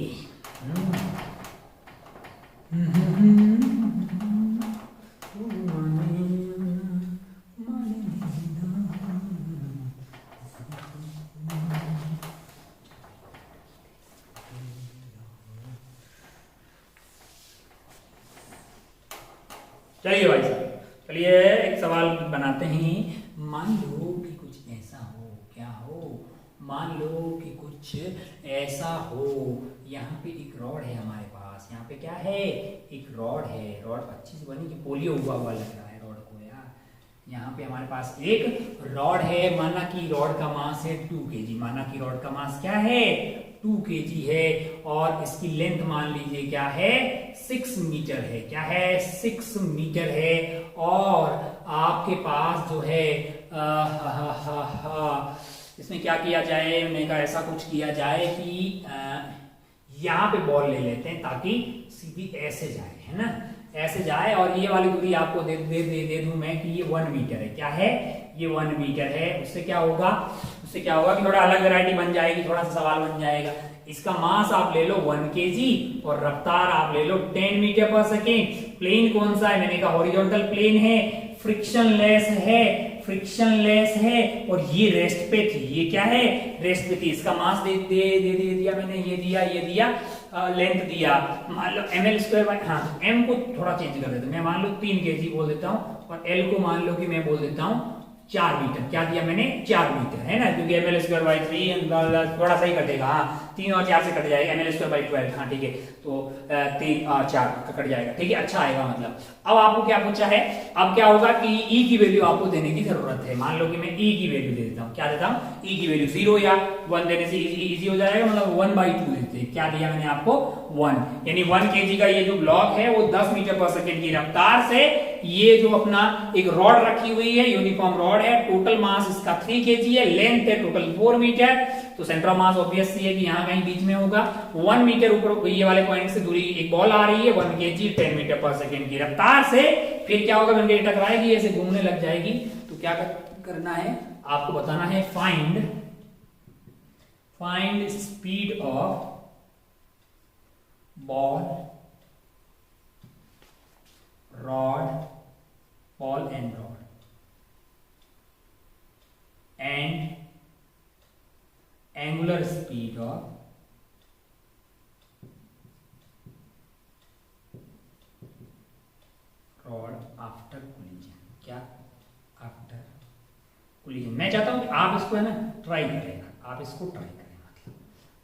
चलिए भाई साहब, चलिए एक सवाल बनाते हैं। मान लो कि कुछ ऐसा हो, क्या हो, मान लो कि कुछ ऐसा हो, यहाँ पे एक रॉड है हमारे पास, यहाँ पे क्या है, एक रॉड है, रॉड अच्छी से बनी कि पोलियो हुआ हुआ लग रहा है रॉड को यार। यहाँ पे हमारे पास एक रॉड है, माना कि रॉड का मास है 2 kg, माना कि रॉड का मास क्या है 2 kg है, और इसकी लेंथ मान लीजिए क्या है 6 मीटर है, क्या है 6 मीटर है, और आपके पास जो है इसमें क्या किया जाए, मैंने कहा ऐसा कुछ किया जाए कि यहाँ पे बॉल ले लेते हैं ताकि सीधी ऐसे जाए, है ना, ऐसे जाए, और ये वाली दूरी आपको दे दूं मैं कि ये 1 मीटर है, क्या है ये 1 मीटर है। उससे क्या होगा कि थोड़ा अलग वैरायटी बन जाएगी, थोड़ा सा सवाल बन जाएगा। इसका मास आप ले लो 1 kg और रफ्तार आप ले लो 10 मीटर पर सेकेंड। प्लेन कौन सा है, मैंने कहा हॉरिजॉन्टल प्लेन है, फ्रिक्शनलेस है, और ये रेस्ट पे थी, ये क्या है रेस्ट पे थी। इसका मास दे दिया मैंने, ये दिया लेंथ दिया, मान लो ml², हाँ m को थोड़ा चेंज कर देता हूं, मैं मान लो 3 kg बोल देता हूं, और l को मान लो कि मैं बोल देता हूं 4 मीटर। क्या दिया मैंने 4 मीटर, है ना, क्योंकि ml²/3 थोड़ा सा ही कटेगा, हाँ 3 और 4 से कट जाएगा, ml²/12, हाँ ठीक है, तो 3 और 4 कट जाएगा, ठीक है, अच्छा आएगा मतलब। अब आपको क्या पूछा है, अब क्या होगा कि E की वैल्यू आपको देने की जरूरत है। मान लो कि मैं E की वैल्यू दे देता हूँ, क्या देता हूँ E की वैल्यू 0 या 1 देने से इजी हो जाएगा, मतलब 1/2 देते हैं। क्या दिया मैंने आपको 1, यानी 1 kg का ये जो ब्लॉक है वो 10 मीटर पर सेकेंड की रफ्तार से, ये जो अपना एक रॉड रखी हुई है, यूनिफॉर्म रॉड है, टोटल मास इसका 3 kg है, लेंथ है टोटल 4 मीटर, तो सेंटर ऑफ मास ऑब्वियस है कि यहाँ कहीं बीच में होगा। 1 मीटर ऊपर ये वाले पॉइंट से दूरी एक बॉल आ रही है, 1 kg 10 मीटर पर सेकेंड की रफ्तार से, फिर क्या होगा, बनके टकराएगी, ऐसे घूमने लग जाएगी। तो क्या करना है आपको बताना है, find speed of ball and rod and angular speed of rod after collision. क्या आफ्टर कोलिजन, मैं चाहता हूं कि आप इसको है ना ट्राई करें, मतलब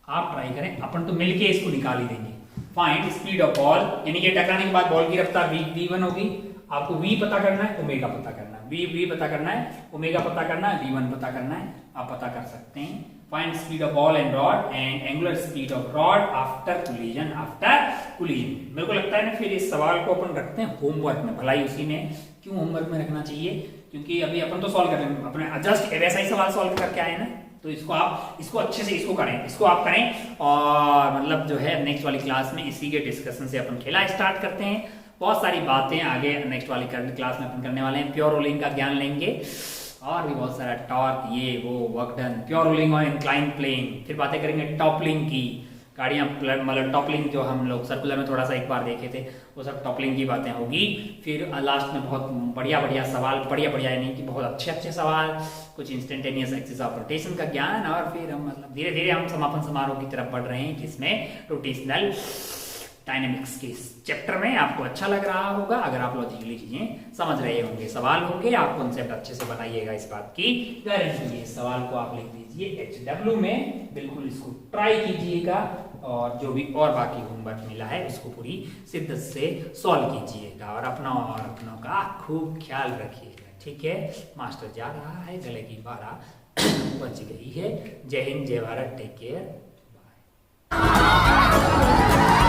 आप ट्राई करें, अपन तो मिलके इसको निकाल ही देंगे। फाइंड स्पीड ऑफ बॉल, यानी कि टकराने के बाद बॉल की रफ्तार v1 होगी, आपको v पता करना है, ओमेगा पता करना है, v पता करना है, ओमेगा पता करना है, v1 पता करना है, आप पता कर सकते हैं। Find speed of ball and rod and angular speed of rod after collision. मेरे को लगता है ना, फिर इस सवाल को अपन रखते हैं होमवर्क में, भलाई उसी में, क्यों होमवर्क में रखना चाहिए, क्योंकि अभी अपन तो सॉल्व कर रहे हैं, अपने जस्ट वैसा ही सवाल सॉल्व करके आए ना, तो इसको अच्छे से इसको आप करें, और मतलब जो है नेक्स्ट वाली क्लास में इसी के डिस्कशन से अपन खेला स्टार्ट करते हैं। बहुत सारी बातें आगे नेक्स्ट वाली क्लास में अपन करने वाले हैं, प्योर रोलिंग का ज्ञान लेंगे, और भी बहुत सारा टॉर्क, ये वो, वर्क डन, प्योर रोलिंग और इंक्लाइन प्लेन, फिर बातें करेंगे टॉपलिंग की, गाड़ियां मतलब टॉपलिंग जो हम लोग सर्कुलर में थोड़ा सा एक बार देखे थे, वो सब टॉपलिंग की बातें होगी। फिर लास्ट में बहुत बढ़िया सवाल, बढ़िया नहीं कि बहुत अच्छे सवाल, कुछ इंस्टेंटेनियस एक्सिस ऑफ रोटेशन का ज्ञान, और फिर हम मतलब धीरे धीरे हम समापन समारोह की तरफ बढ़ रहे हैं, जिसमें रोटेशनल डायनेमिक्स के चैप्टर में आपको अच्छा लग रहा होगा, अगर आप लॉजिकली चीजें समझ रहे होंगे। सवाल होंगे, आप कॉन्सेप्ट अच्छे से बताइएगा, इस बात की गारंटी है। सवाल को आप लिख दीजिए HW में, बिल्कुल इसको ट्राई कीजिएगा, और जो भी और बाकी होमवर्क मिला है उसको पूरी शिद्दत से सॉल्व कीजिएगा, और अपनों का खूब ख्याल रखिएगा, ठीक है। मास्टर जा रहा है, गले की बारह बच गई है। जय हिंद, जय भारत, टेक केयर, बाय।